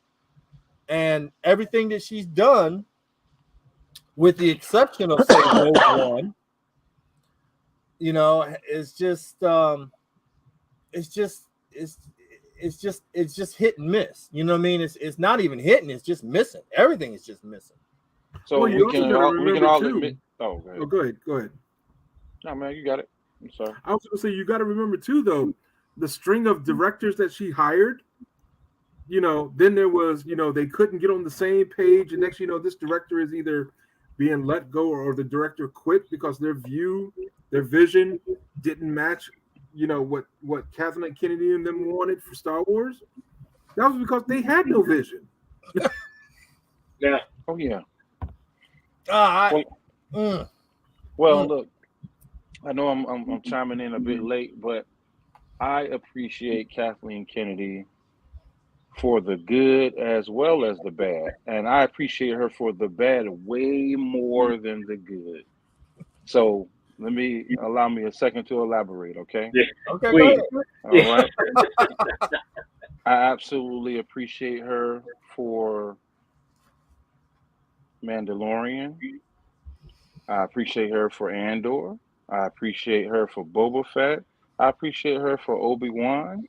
A: And everything that she's done, with the exception of say Rogue One, it's just hit and miss. You know what I mean? It's not even hitting, it's just missing. Everything is just missing.
D: So
C: well,
D: we can all admit. Oh,
C: go ahead.
D: No, man, you got it. I'm sorry.
C: I was going to say you got to remember too, though, the string of directors that she hired. Then there was, they couldn't get on the same page, and next, this director is either being let go or the director quit because their vision didn't match, what Kathleen Kennedy and them wanted for Star Wars. That was because they had no vision.
B: Yeah.
D: Oh yeah.
A: Well,
D: look, I know I'm chiming in a bit late, but I appreciate Kathleen Kennedy for the good as well as the bad, and I appreciate her for the bad way more than the good. So allow me a second to elaborate, okay?
B: Yeah.
A: Okay,
B: please.
A: go ahead.
D: All right. I absolutely appreciate her for Mandalorian. I appreciate her for Andor. I appreciate her for Boba Fett. I appreciate her for Obi-Wan.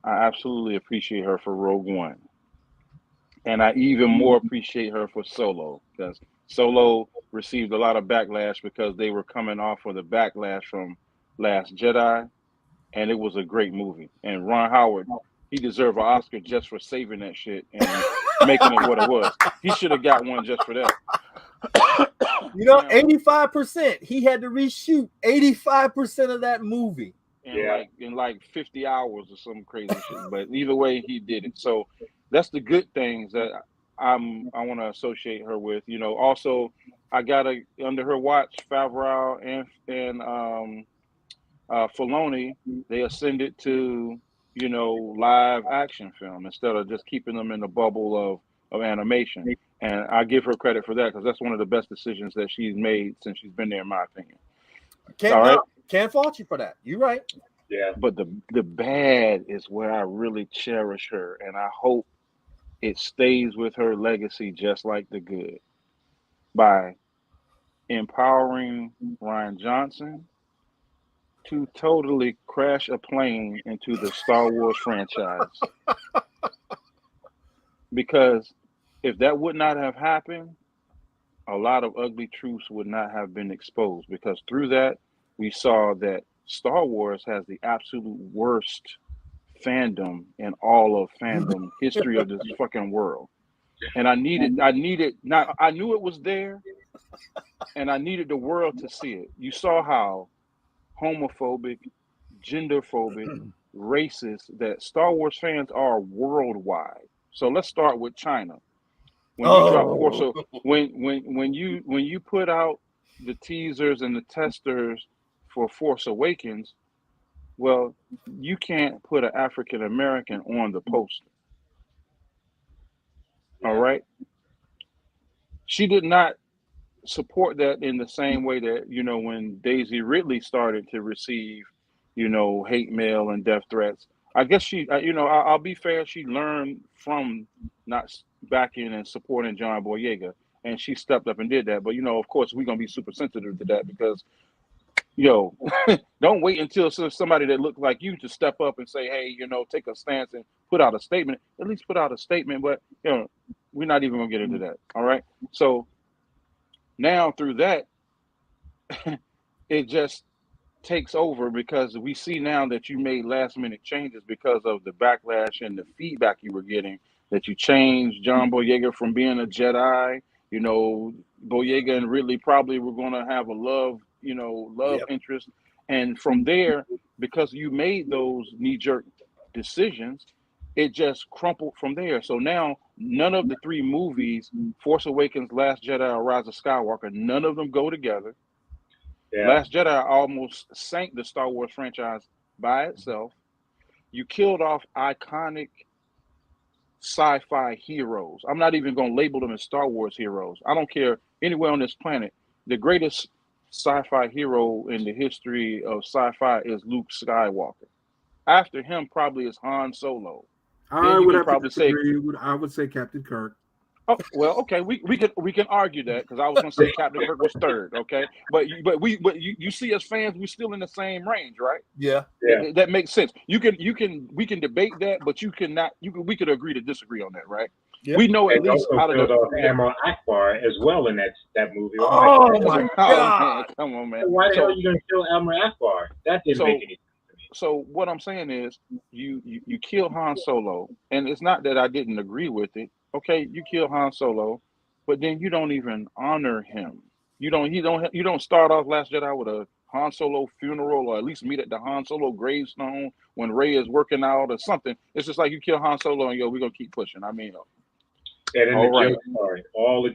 D: I absolutely appreciate her for Rogue One. And I even more appreciate her for Solo, because Solo received a lot of backlash because they were coming off of the backlash from Last Jedi, and it was a great movie. And Ron Howard, he deserved an Oscar just for saving that shit and making it what it was. He should have got one just for that.
A: You know,
D: Now,
A: 85%. He had to reshoot 85% of that movie.
D: in like 50 hours or some crazy shit. But either way, he did it. So that's the good things that I want to associate her with. You know, also I got under her watch, Favreau and Filoni, they ascended to, you know, live action film instead of just keeping them in the bubble of animation. And I give her credit for that because that's one of the best decisions that she's made since she's been there, in my opinion.
A: Can't fault you for that. You're right.
B: Yeah.
D: But the bad is where I really cherish her, and I hope it stays with her legacy just like the good, by empowering Ryan Johnson to totally crash a plane into the Star Wars franchise. Because if that would not have happened, a lot of ugly truths would not have been exposed. Because through that, we saw that Star Wars has the absolute worst fandom in all of fandom history of this fucking world. And I knew it was there, and I needed the world to see it. You saw how homophobic, genderphobic, racist that Star Wars fans are worldwide. So let's start with China. When you drop Force, so when you put out the teasers and the testers for Force Awakens, well, you can't put an African American on the poster. All right. She did not support that in the same way that, you know, when Daisy Ridley started to receive, you know, hate mail and death threats. I guess she, you know, I'll be fair. She learned from not backing and supporting John Boyega, and she stepped up and did that. But, you know, of course, we're going to be super sensitive to that because, yo, don't wait until somebody that looks like you to step up and say, hey, you know, take a stance and put out a statement. At least put out a statement. But, you know, we're not even going to get into that. All right. So now through that, it just takes over because we see now that you made last minute changes because of the backlash and the feedback you were getting, that you changed John Boyega from being a Jedi. You know, Boyega and Ridley probably were going to have a love interest. And from there, because you made those knee-jerk decisions, it just crumpled from there. So now none of the three movies, Force Awakens, Last Jedi, or Rise of Skywalker, none of them go together. Yeah. Last Jedi almost sank the Star Wars franchise by itself. You killed off iconic sci-fi heroes. I'm not even going to label them as Star Wars heroes. I don't care anywhere on this planet. The greatest sci-fi hero in the history of sci-fi is Luke Skywalker. After him probably is Han Solo.
C: I would have to disagree. I would say Captain Kirk.
D: Oh, well, okay, we can argue that because I was going to say Captain Kirk was third, okay, but you see, as fans, we're still in the same range, right?
A: Yeah.
D: That makes sense. We can debate that, but we could agree to disagree on that, right? Yep. We know at least
B: out of the Admiral Akbar as well in that movie.
A: Oh my God!
D: Man, come on, man.
B: Why the hell are you going to kill Admiral Akbar? That didn't make any sense.
D: So what I'm saying is, you kill Han Solo, and it's not that I didn't agree with it. Okay, you kill Han Solo, but then you don't even honor him. You don't start off Last Jedi with a Han Solo funeral, or at least meet at the Han Solo gravestone when Rey is working out or something. It's just like you kill Han Solo and we're gonna keep pushing. I mean,
B: and then all the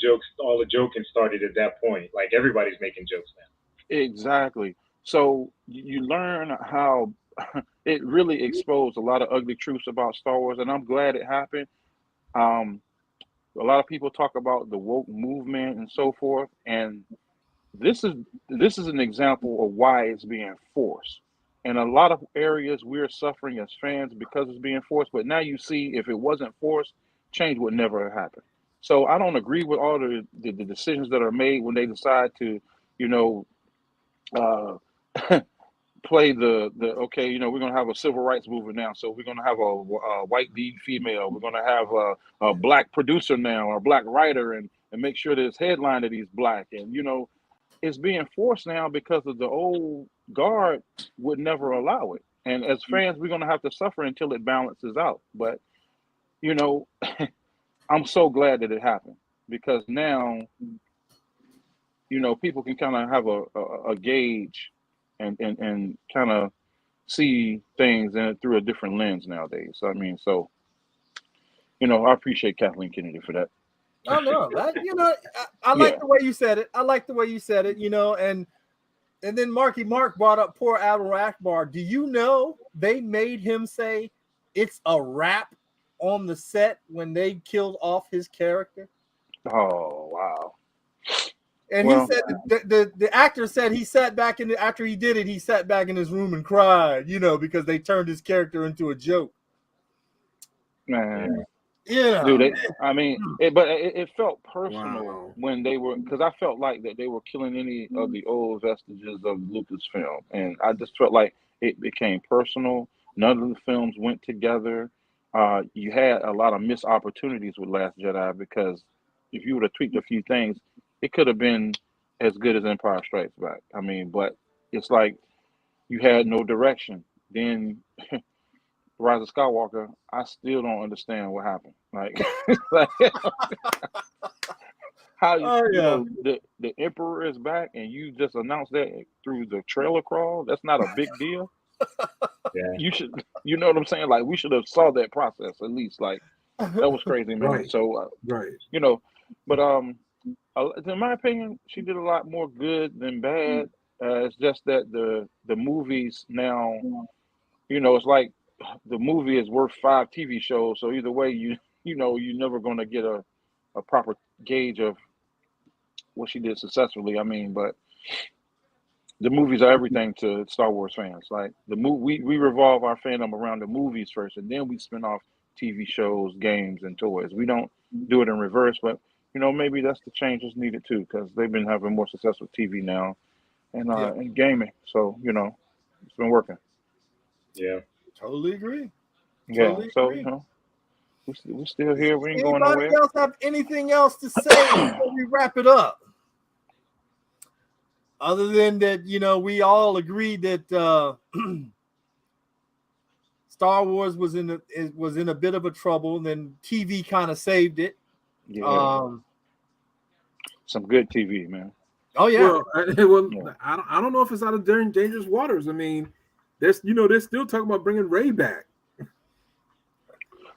B: joking started at that point. Like everybody's making jokes now.
D: Exactly. So you learn how it really exposed a lot of ugly truths about Star Wars, and I'm glad it happened. A lot of people talk about the woke movement and so forth, and this is an example of why it's being forced. In a lot of areas, we're suffering as fans because it's being forced. But now you see, if it wasn't forced, change would never have happened. So I don't agree with all the decisions that are made when they decide to, play the okay, you know, we're gonna have a civil rights movement now, so we're gonna have a white lead female, we're gonna have a black producer now or a black writer, and make sure that his headline that he's black, and you know, it's being forced now because of the old guard would never allow it, and as fans we're gonna have to suffer until it balances out. But you know, I'm so glad that it happened, because now, you know, people can kind of have a gauge and kind of see things through a different lens nowadays. So, I mean, so, you know, I appreciate Kathleen Kennedy for that.
A: Oh no, that, you know, I like the way you said it. I like the way you said it, you know, and then Marky Mark brought up poor Admiral Akbar. Do you know they made him say it's a wrap on the set when they killed off his character?
D: Oh, wow.
A: And well, he said the actor said he sat back after he did it, he sat back in his room and cried, you know, because they turned his character into a joke.
D: Man.
A: Yeah.
D: Dude, I mean, it felt personal when they were, because I felt like that they were killing any of the old vestiges of Lucasfilm. And I just felt like it became personal. None of the films went together. You had a lot of missed opportunities with Last Jedi, because if you would have tweaked a few things, it could have been as good as Empire Strikes Back. I mean, but it's like you had no direction. Then Rise of Skywalker, I still don't understand what happened. Like, how you know the Emperor is back, and you just announced that through the trailer crawl. That's not a big deal. Yeah, you should, you know what I'm saying? Like, we should have saw that process at least. Like, that was crazy, man.
C: Right.
D: So, you know, but in my opinion, she did a lot more good than bad. It's just that the movies now, you know, it's like the movie is worth 5 TV shows. So either way, you know, you're never going to get a proper gauge of what she did successfully. I mean, but the movies are everything to Star Wars fans. Like, we revolve our fandom around the movies first, and then we spin off TV shows, games, and toys. We don't do it in reverse, but you know, maybe that's the change that's needed too, because they've been having more success with TV now and gaming. So, you know, it's been working.
B: Yeah.
A: Totally agree.
D: Totally agree. You know, we're still here. We ain't going nowhere.
A: Anybody else have anything else to say before we wrap it up? Other than that, you know, we all agreed that Star Wars was in a bit of a trouble, and then TV kind of saved it.
D: Yeah. Some good TV, man.
A: Oh yeah.
C: Well, I don't know if it's out of dangerous waters. I mean, they're still talking about bringing Rey back.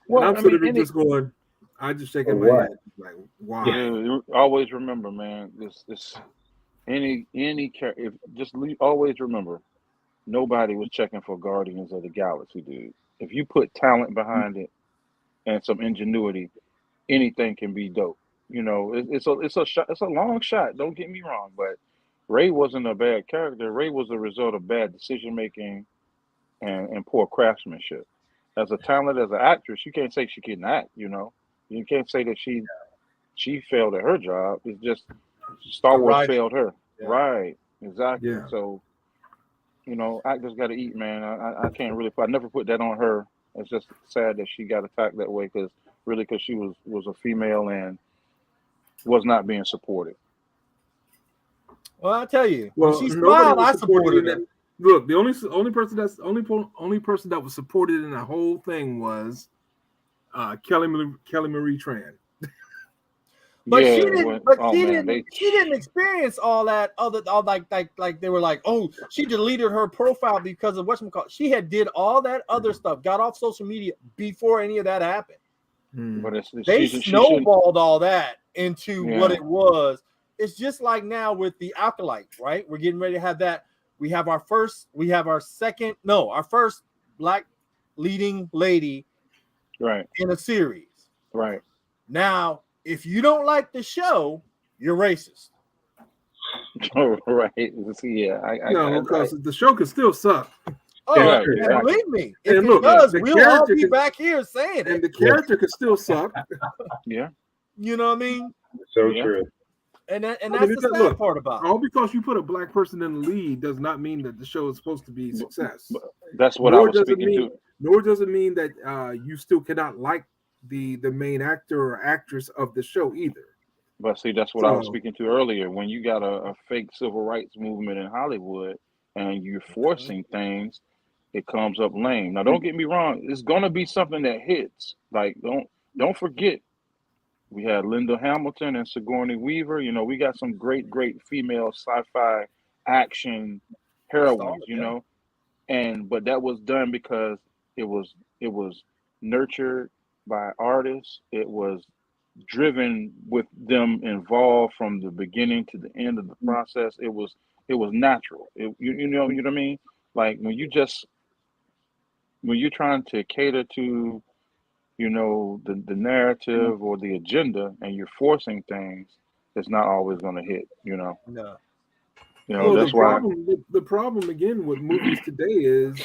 C: Well, and I'm sort of just going. I just shaking my head like, why?
D: Yeah, always remember, man. This any if just always remember, nobody was checking for Guardians of the Galaxy, dude. If you put talent behind it and some ingenuity, anything can be dope. You know, it's a long shot. Don't get me wrong, but Rey wasn't a bad character. Rey was a result of bad decision making and poor craftsmanship. As a talent, as an actress, you can't say she couldn't act. You know, you can't say that she failed at her job. It's just Star Wars failed her. Yeah. Right? Exactly. Yeah. So, you know, actors got to eat, man. I can't really. I never put that on her. It's just sad that she got attacked that way because she was a female and was not being supported.
A: Well, I tell you, when she smiled, I supported her.
C: Look, the only person that was supported in the whole thing was Kelly Marie Tran.
A: But yeah, she didn't experience all that like they were like, oh, she deleted her profile because of whatchamacallit. She had did all that other stuff, got off social media before any of that happened.
D: But
A: they snowballed all that into what it was. It's just like now with the Acolyte, right? We're getting ready to have that. We have our first Black leading lady,
D: right,
A: in a series.
D: Right.
A: Now, if you don't like the show, you're racist.
D: Oh, right. Yeah.
C: Because the show can still suck.
A: Oh, and believe me, if it does, we'll all be back here saying it.
C: And the character could still suck.
D: Yeah.
A: You know what I mean?
B: So true.
A: and
C: I
A: that's
C: mean,
A: the sad
C: look,
A: part about it.
C: all because you put a black person in the lead does not mean that the show is supposed to be a success.
D: That's what I
C: Nor
D: was
C: does it
D: speaking
C: mean,
D: to.
C: nor does it mean that you still cannot like the main actor or actress of the show either.
D: But see, that's what I was
C: So
D: speaking to earlier. When you got a fake civil rights movement in Hollywood and you're forcing things, it comes up lame. Now, don't get me wrong. It's gonna be something that hits. Like, don't forget, we had Linda Hamilton and Sigourney Weaver. You know, we got some great female sci-fi action
A: Star,
D: heroines. You
A: yeah.
D: know, but that was done because it was nurtured by artists. It was driven with them involved from the beginning to the end of the process. It was natural. You know what I mean? Like when you're trying to cater to the narrative or the agenda and you're forcing things, it's not always going to hit.
A: No.
C: well,
D: That's why.
C: the problem again with movies today is,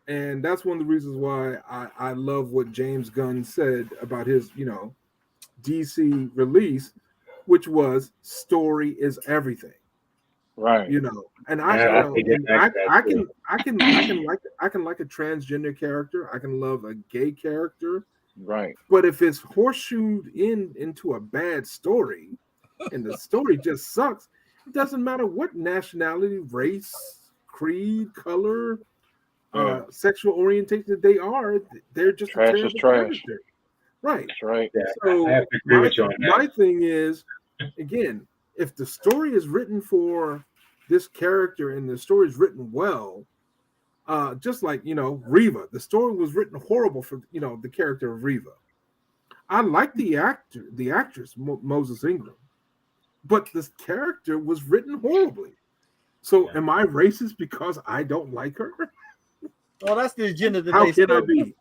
C: and that's one of the reasons why I love what James Gunn said about his DC release, which was story is everything.
D: Right.
C: And
B: Yeah, I think it makes that too.
C: I can like a transgender character. I can love a gay character.
D: Right.
C: But if it's horseshoed into a bad story, and the story just sucks, it doesn't matter what nationality, race, creed, color,
D: Yeah.
C: sexual orientation they are. They're just a
D: Trash is
C: terrible
D: trash.
C: character, right?
D: That's right.
B: Yeah,
C: So
B: I have to agree with you on that.
C: my thing is, again, if the story is written for this character and the story is written well, just like Reva, the story was written horrible for the character of Reva. I like the actress Moses Ingram, but this character was written horribly. So am I racist because I don't like her?
A: Well, that's the agenda that
C: How
A: they
C: can
A: still
C: I be?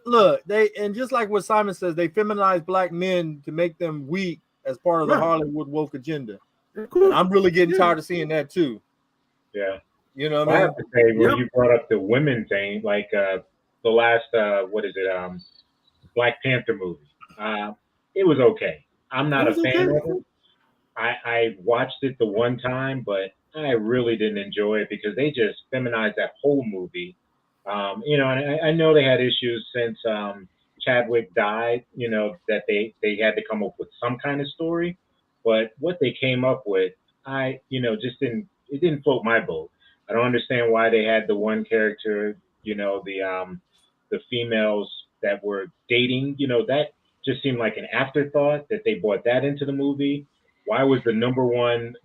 A: look. And just like what Simon says, they feminize black men to make them weak as part of the
C: Right.
A: Hollywood woke agenda.
C: Of course.
A: And I'm really getting
C: Yeah.
A: tired of seeing that too.
B: Yeah.
A: You know what
B: Well,
A: I
B: I
A: mean?
B: have to say, when
C: Yep.
B: you brought up the women thing, like the last, what is it, Black Panther movie, it was okay. I'm not
C: It
B: a
C: was
B: fan
C: okay.
B: of it. I watched it the one time, but I really didn't enjoy it because they just feminized that whole movie. And I know they had issues since Chadwick died, that they had to come up with some kind of story. But what they came up with, just it didn't float my boat. I don't understand why they had the one character, the females that were dating, that just seemed like an afterthought that they brought that into the movie. Why was the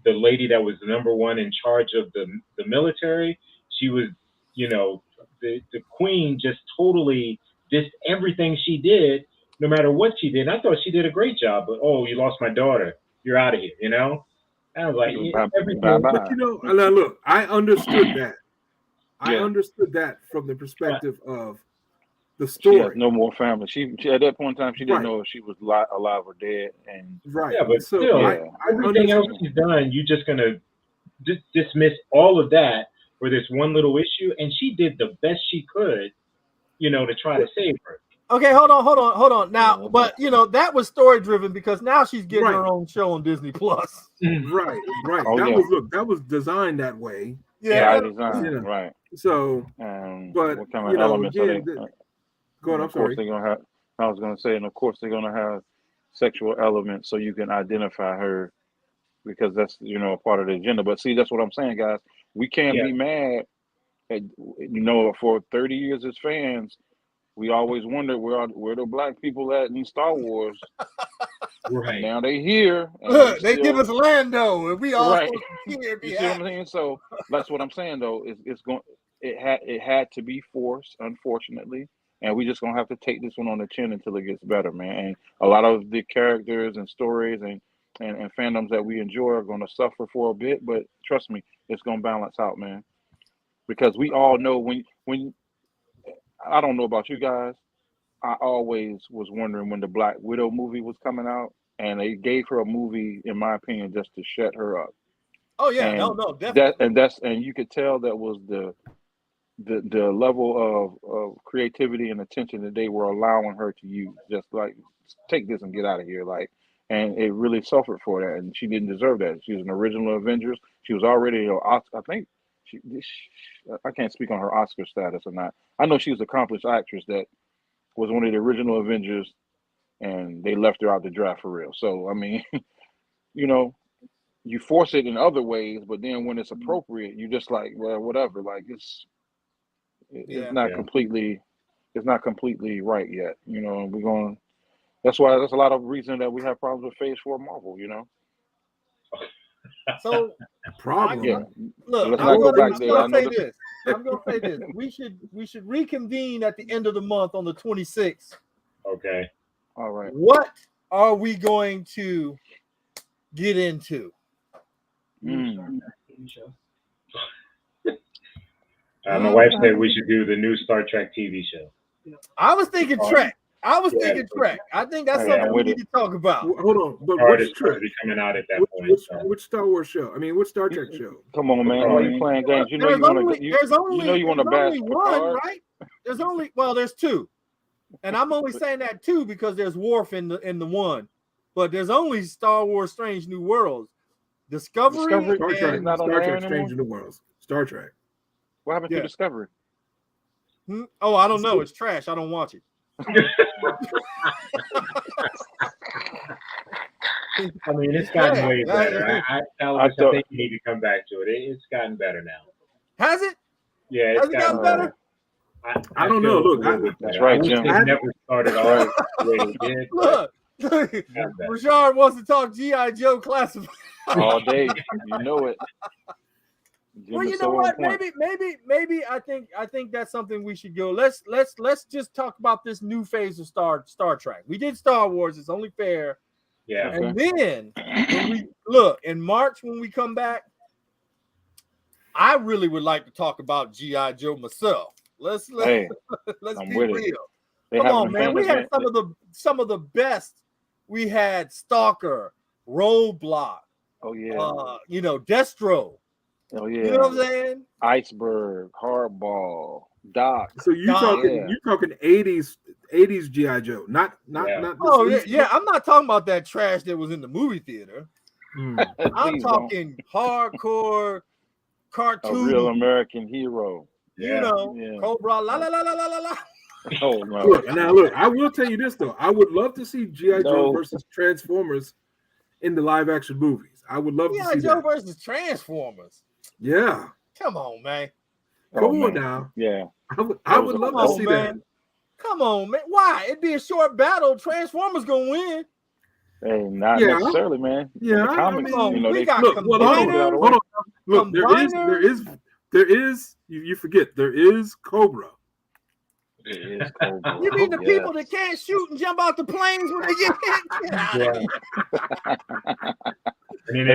B: lady that was the number one in charge of the military? She was, the queen just totally dissed everything she did, no matter what she did. And I thought she did a great job, but oh, you lost my daughter. You're out of here, I was like,
D: Bye
B: everything.
C: But
D: bye.
C: now look, I understood that. I
D: Yeah.
C: understood that from the perspective of the
D: She has
C: story.
D: no more family. She at that point in time she didn't
C: Right.
D: know if she was alive or dead. And
C: Right.
B: Yeah, but
C: So
B: still,
C: I
B: everything else
C: understood.
B: she's done, you're just gonna dismiss all of that for this one little issue. And she did the best she could, to try to save her.
A: Okay, hold on. Now, but that was story driven because now she's getting
C: Right.
A: her own show on Disney Plus.
C: Right.
D: Oh,
C: That was designed that way.
A: Yeah.
D: by design,
C: Yeah.
D: right?
C: So, but
D: What kind of elements are
C: again,
D: they?
C: go on.
D: And
C: I'm
D: of course
C: sorry.
D: they're gonna have. I was gonna say, and of course they're gonna have sexual elements so you can identify her because that's a part of the agenda. But see, that's what I'm saying, guys. We can't
B: Yeah.
D: be mad at for 30 years as fans. We always wondered where the black people at in Star Wars.
B: Right.
D: Now they here. And
A: Look, they
D: still,
A: give us Lando, and we all
D: right.
A: here be
D: You see what
A: happy.
D: I'm saying? So that's what I'm saying though. It had to be forced, unfortunately. And we just gonna have to take this one on the chin until it gets better, man. And a lot of the characters and stories and fandoms that we enjoy are gonna suffer for a bit, but trust me, it's gonna balance out, man. Because we all know when I don't know about you guys, I always was wondering when the Black Widow movie was coming out, and they gave her a movie, in my opinion, just to shut her up.
A: Oh yeah,
D: And
A: no, definitely.
D: and you could tell that was the level of creativity and attention that they were allowing her to use. Just like take this and get out of here. Like, and it really suffered for that, and she didn't deserve that. She was an original Avengers. She was already, I think, I can't speak on her Oscar status or not. I know she was an accomplished actress that was one of the original Avengers, and they left her out the draft for real. So I mean, you know, you force it in other ways, but then when it's appropriate, you just like, well, whatever. Like it's not completely right yet. You know, we're going. That's why there's a lot of reason that we have problems with Phase 4 Marvel. You know.
A: So
C: problem.
D: Yeah.
A: Look,
D: Let's
A: I'm
D: not go
A: gonna
D: back there. I know
A: say this. I'm gonna say this. We should reconvene at the end of the month on the 26th.
B: Okay.
D: All right.
A: What are we going to get into?
B: My wife said we should do the new Star Trek TV show.
A: I was thinking Trek. Thinking Trek. I think that's something we need to talk about.
C: Hold on, but
B: what's Trek? Be coming out at that point.
C: Which Star Wars show? I mean, which Star Trek show?
D: Come on, man. Why are you playing games? You know you want to bash
A: one, right? There's two, and I'm only saying that two because there's Worf in the one, but there's only Star Wars: Strange New Worlds, Discovery
C: Star Trek, not Star Trek: Strange New Worlds, Star Trek.
D: What happened to Discovery?
A: Oh, I don't know. It's trash. I don't watch it.
B: I mean, it's gotten way better. I think you need to come back to it. It's gotten better now.
A: Has it?
B: Yeah,
A: it's gotten better.
C: I don't know. Look,
D: that's right, Jim.
B: It never started off the way it did.
A: Look, Rashard wants to talk G.I. Joe classified
D: all day. You know it.
A: Well, you know what? Maybe I think that's something we should go. Let's just talk about this new phase of Star Trek. We did Star Wars. It's only fair.
B: Yeah.
A: And then when we look in March when we come back, I really would like to talk about G.I. Joe myself. Let's be real. Come on, man. We had some of the best. We had Stalker, Roadblock.
D: Oh yeah.
A: Destro.
D: Oh yeah.
A: You know what I'm saying?
D: Iceberg, Hardball, Doc.
C: So you talking 80s G.I. Joe, not.
A: Oh yeah. I'm not talking about that trash that was in the movie theater. I'm talking hardcore cartoon.
D: A real American hero.
A: Cobra, la la la la la la la.
D: Oh no.
C: Look, I will tell you this though. I would love to see G.I. Joe versus Transformers in the live action movies. I would love to see
A: Joe versus Transformers.
C: Yeah.
A: Come on, man.
C: Come on now.
D: Yeah.
C: I would love to see that.
A: Come on, man. Why? It'd be a short battle. Transformers gonna win.
D: Hey, not necessarily, man.
C: Yeah.
A: We got
C: Hold on. Look, there is. You forget there is Cobra.
D: It is Cobra.
A: You mean the people that can't shoot and jump out the planes when they get hit? Get out of here.
B: I mean,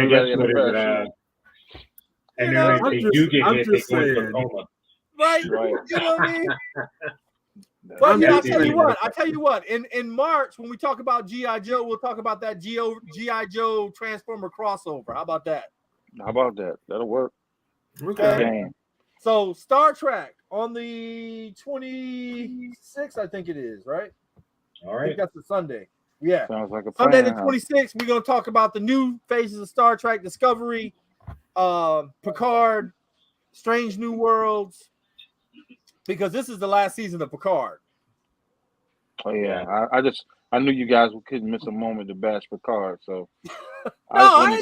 B: and then if they do get hit, they go into a coma.
A: Right. You know what I mean? But I tell you what. In March, when we talk about G.I. Joe, we'll talk about that G.I. Joe Transformer crossover. How about that?
D: That'll work.
C: Okay.
A: So Star Trek on the 26th, I think it is, right?
B: All right.
A: I think that's a Sunday. Yeah.
D: Sounds like a plan.
A: Sunday the 26th, we're going to talk about the new phases of Star Trek, Discovery, Picard, Strange New Worlds, because this is the last season of Picard.
D: Oh, yeah. I knew you guys couldn't miss a moment to bash Picard, so.
C: Hold on.
A: I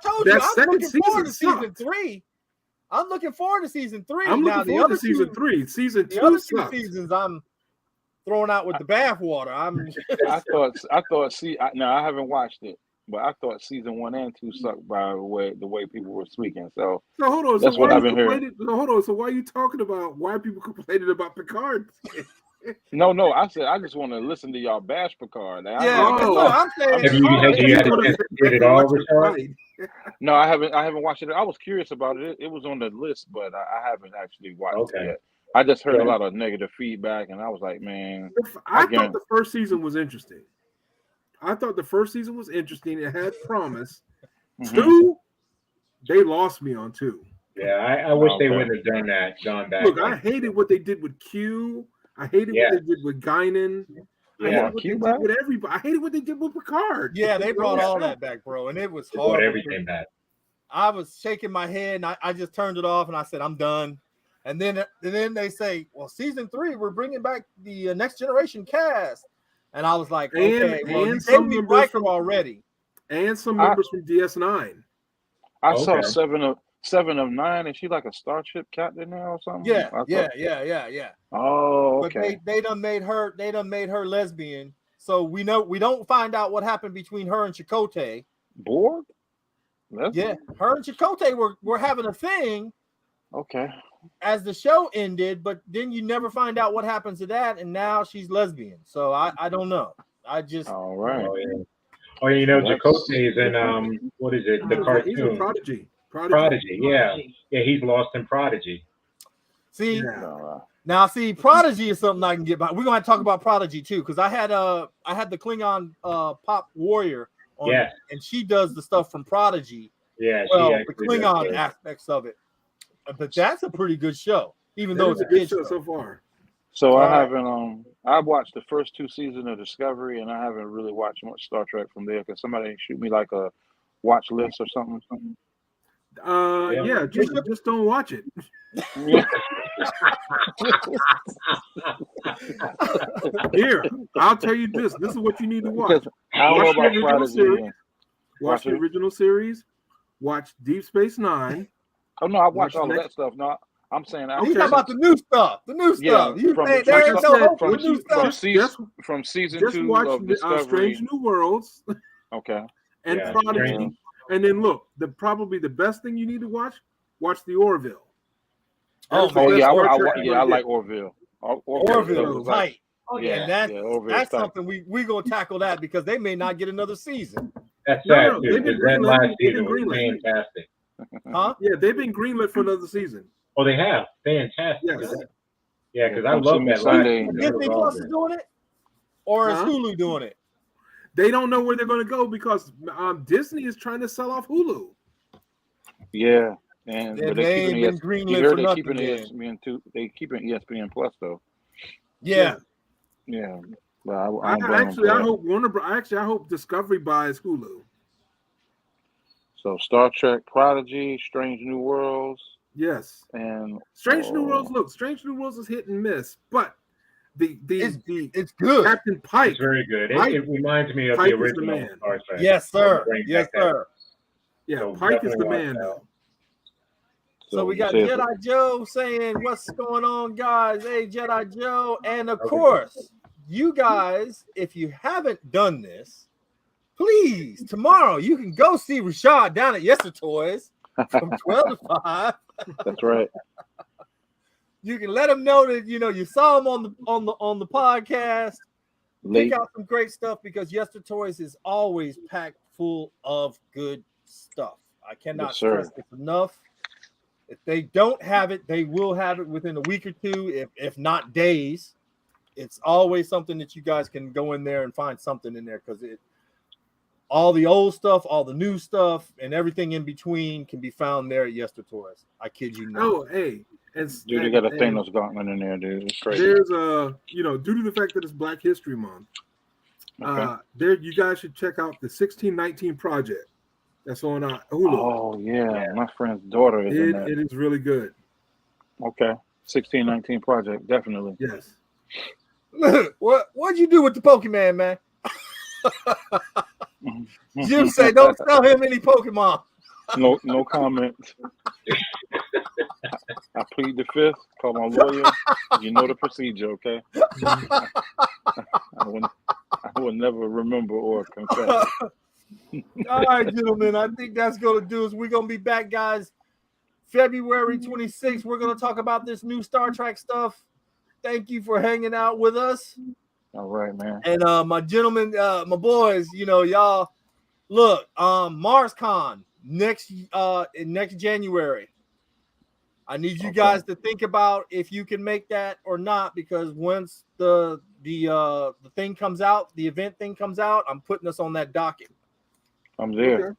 A: told you, I'm looking forward to season 3. I'm looking forward to season 3.
C: I'm looking forward to season 3. Season 2
A: the other
C: sucks.
A: 2 seasons, I'm throwing out with the bathwater.
D: I haven't watched it, but I thought season 1 and 2 sucked by the way people were speaking. So
C: hold on.
D: That's what I've been hearing.
C: Hold on. So why are you talking about why people complaining about Picard?
D: No. I said I just want to listen to y'all bash Picard.
A: I'm saying.
B: Have you had a chance to get it all, Richard?
D: No, I haven't watched it. I was curious about it. It was on the list, but I haven't actually watched it yet. I just heard a lot of negative feedback, and I was like, man.
C: I thought the first season was interesting. It had promise. 2, they lost me on 2.
B: Yeah, I wish they wouldn't have gone back.
C: Look, I hated what they did with Q. I hated what they did with Guinan. I
B: Yeah.
C: hated what they did with everybody. I hated what they did with Picard.
A: Yeah, they brought all that back, bro, and it was
B: They brought
A: hard.
B: everything back.
A: I was shaking my head, and I just turned it off, and I said, "I'm done." And then they say, "Well, season 3, we're bringing back the Next Generation cast," and I was like, "Okay, well, you gave me Riker already,
C: and some members from DS9."
D: I saw 7 of 9. Is she like a starship captain now or something?
A: Yeah.
D: Oh, okay.
A: But they done made her lesbian, so we don't find out what happened between her and Chakotay.
D: Borg?
A: Yeah, her and Chakotay were having a thing.
D: Okay.
A: As the show ended, but then you never find out what happens to that, and now she's lesbian. So I don't know. I just
D: all right.
B: Oh, you know, Chakotay is in what is it? The cartoon.
C: He's in Prodigy.
B: Yeah, he's lost in Prodigy.
A: See, now Prodigy is something I can get by. We're gonna have to talk about Prodigy too, because I had the Klingon Pop Warrior on, and she does the stuff from Prodigy.
B: Yeah,
A: the Klingon aspects of it. But that's a pretty good show, even though it's a good show
C: so far.
D: So I haven't I watched the first 2 seasons of Discovery, and I haven't really watched much Star Trek from there. Can somebody shoot me like a watch list or something?
C: Just don't watch it. Here, I'll tell you this. This is what you need to watch. Watch the original series. Watch Deep Space Nine.
D: Oh no, I watched all of that stuff. No, I'm saying
A: he's talking about the new stuff. The new stuff. You saying there ain't no hope for new stuff.
D: From season 2
C: of Discovery. Strange New Worlds.
D: Okay.
C: And Prodigy. And then look, probably the best thing you need to watch the Orville.
D: I like Orville.
A: Orville is tight.
D: Yeah,
A: that's something we're gonna tackle that, because they may not get another season.
B: That's sad too. That last season was fantastic.
A: Huh?
C: Yeah, they've been greenlit for another season.
B: Oh, they have. Fantastic.
C: Yes.
B: Yeah, because I love that last season.
A: Disney Plus is doing it, or is Hulu doing it?
C: They don't know where they're going to go, because Disney is trying to sell off Hulu.
D: Yeah, but
A: they ain't been greenlit for nothing.
D: They keeping ESPN Plus though.
A: Yeah.
D: Yeah.
C: Well, I hope Discovery buys Hulu.
D: So Star Trek, Prodigy, Strange New Worlds.
C: Yes.
D: And
C: Strange New Worlds. Look, Strange New Worlds is hit and miss, but
A: it's good.
C: Captain Pike.
B: It's very good. It reminds me of the original Star Trek.
A: Yes, sir. Yes, sir.
C: Yeah, so Pike is the man though.
A: So we got Jedi Joe saying, "What's going on, guys?" Hey, Jedi Joe, and of course, you guys, if you haven't done this, please tomorrow you can go see Rashad down at Yester Toys from 12 to 5.
D: That's right.
A: You can let him know that you saw him on the podcast. Pick out some great stuff, because Yester Toys is always packed full of good stuff. I cannot stress this enough. If they don't have it, they will have it within a week or two, if not days. It's always something that you guys can go in there and find something in there, because all the old stuff, all the new stuff, and everything in between can be found there at Yester Toys. I kid you not.
C: Oh, hey.
D: Dude, they got a Thanos gauntlet in there, dude. It's crazy.
C: There's due to the fact that it's Black History Month, you guys should check out the 1619 Project. That's on Hulu.
D: Oh yeah, my friend's daughter is in that.
C: It is really good.
D: Okay, 1619 Project, definitely.
C: Yes.
A: What'd you do with the Pokemon, man? Jim say, don't sell him any Pokemon.
D: No comment. I plead the fifth. Call my lawyer. You know the procedure, okay? I will never remember or confess.
A: All right, gentlemen. I think that's going to do is we're going to be back, guys. February 26th. We're going to talk about this new Star Trek stuff. Thank you for hanging out with us.
D: All right, man.
A: And my gentlemen, my boys, y'all look, MarsCon next January. I need you guys to think about if you can make that or not, because once the thing comes out, the event thing comes out, I'm putting us on that docket.
D: I'm there.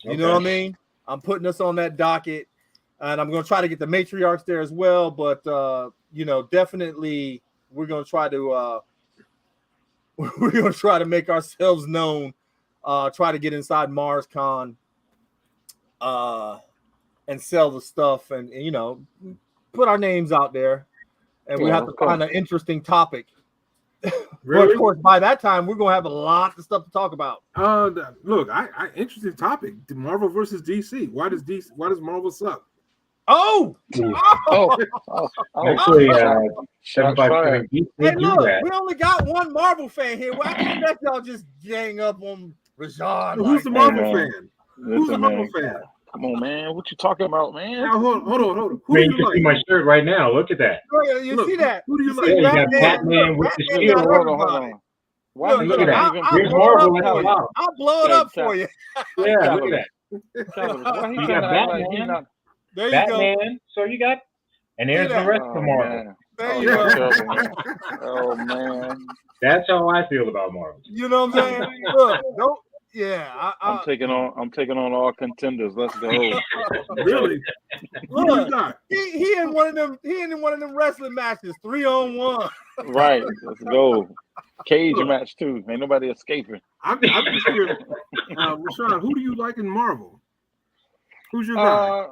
A: Okay. You know what I mean? I'm putting us on that docket, and I'm going to try to get the matriarchs there as well. But definitely we're going to try to we're gonna try to make ourselves known. Try to get inside MarsCon, and sell the stuff, and you know, put our names out there. And we have to find an interesting topic.
C: Really?
A: But of course, by that time, we're gonna have a lot of stuff to talk about.
C: Look, I interesting topic. Marvel versus DC. Why does Marvel suck?
B: Actually,
A: hey, look, we only got one Marvel fan here. Why can't that y'all just gang up on Rashad?
C: Who's the Marvel fan? Who's the Marvel fan?
D: Come on, man. What you talking about, man?
C: Now, hold on.
B: Who do you can see my shirt right now. Look at that.
A: You see that?
C: Who do you
B: like? Yeah, you got Batman with the shield.
D: Hold on.
B: Why look at that. Here's Marvel at the bottom.
A: I'll blow it up for you.
B: Yeah, look at
D: that.
B: You got Batman.
A: There you
B: Batman.
A: go.
B: So you got, and there's the rest of Marvel.
A: There you go.
D: Oh man,
B: that's how I feel about Marvel.
A: You know what I'm saying? Look, don't. Yeah,
D: I'm taking on all contenders. Let's go.
C: Really?
A: Look, he in one of them. He in one of them wrestling matches, 3-on-1.
D: Right. Let's go. Cage match too. Ain't nobody escaping.
C: I'm just curious. Rashad, who do you like in Marvel? Who's your guy?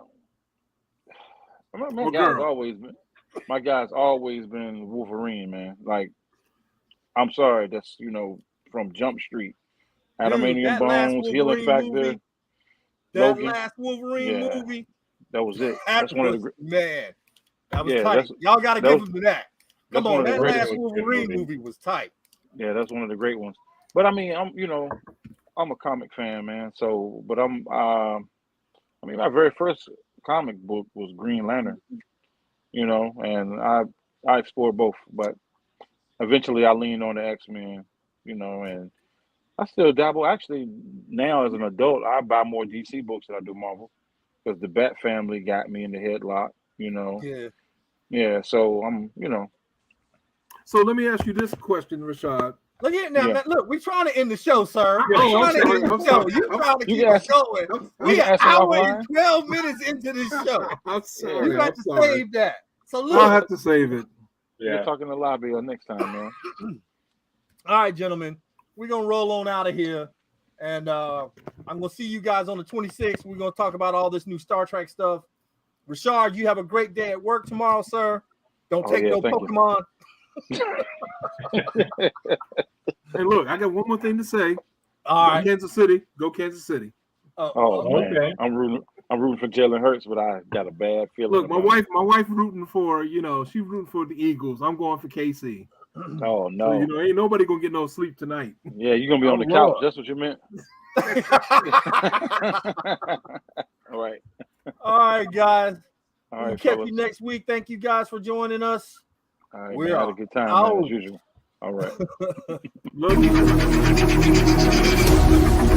C: My guy's always been Wolverine, man. Like, I'm sorry, that's from Jump Street. Adamantium Bones, Healing Factor.
A: Movie, that last Wolverine movie.
D: That was it. That's one of the
A: man. That was tight. Y'all got to give him to that. Come on, that last Wolverine movie was tight.
D: Yeah, that's one of the great ones. But I mean, I'm a comic fan, man. So, but my very first comic book was Green Lantern. And I explored both, but eventually I leaned on the X-Men. And I still dabble. Actually, now as an adult, I buy more DC books than I do Marvel because the Bat Family got me in the headlock. Yeah. So I'm,
C: So let me ask you this question, Rashad.
A: Look at now, man. Look, we're trying to end the show, sir.
C: You're
A: trying to keep it going. We are hour and 12 minutes into this show.
C: I'm sorry.
A: You got to save that. So look,
C: I'll have to save it.
D: Yeah. You're talking to Lobby next time, man.
A: All right, gentlemen. We're going to roll on out of here. And I'm going to see you guys on the 26th. We're going to talk about all this new Star Trek stuff. Rashad, you have a great day at work tomorrow, sir. Don't take no Pokemon.
C: Hey, look, I got one more thing to say.
A: All right.
C: Kansas City. Go Kansas City.
D: Okay. I'm rooting for Jalen Hurts, but I got a bad feeling.
C: Look, my wife rooting for, she's rooting for the Eagles. I'm going for KC.
D: Oh no!
C: So, ain't nobody gonna get no sleep tonight.
D: Yeah, you're gonna be on the couch. That's what you meant. All right.
A: All right, guys.
D: All right.
A: We'll catch you next week. Thank you guys for joining us.
D: All right. We had a good time, man, as usual. All right.
C: Love you.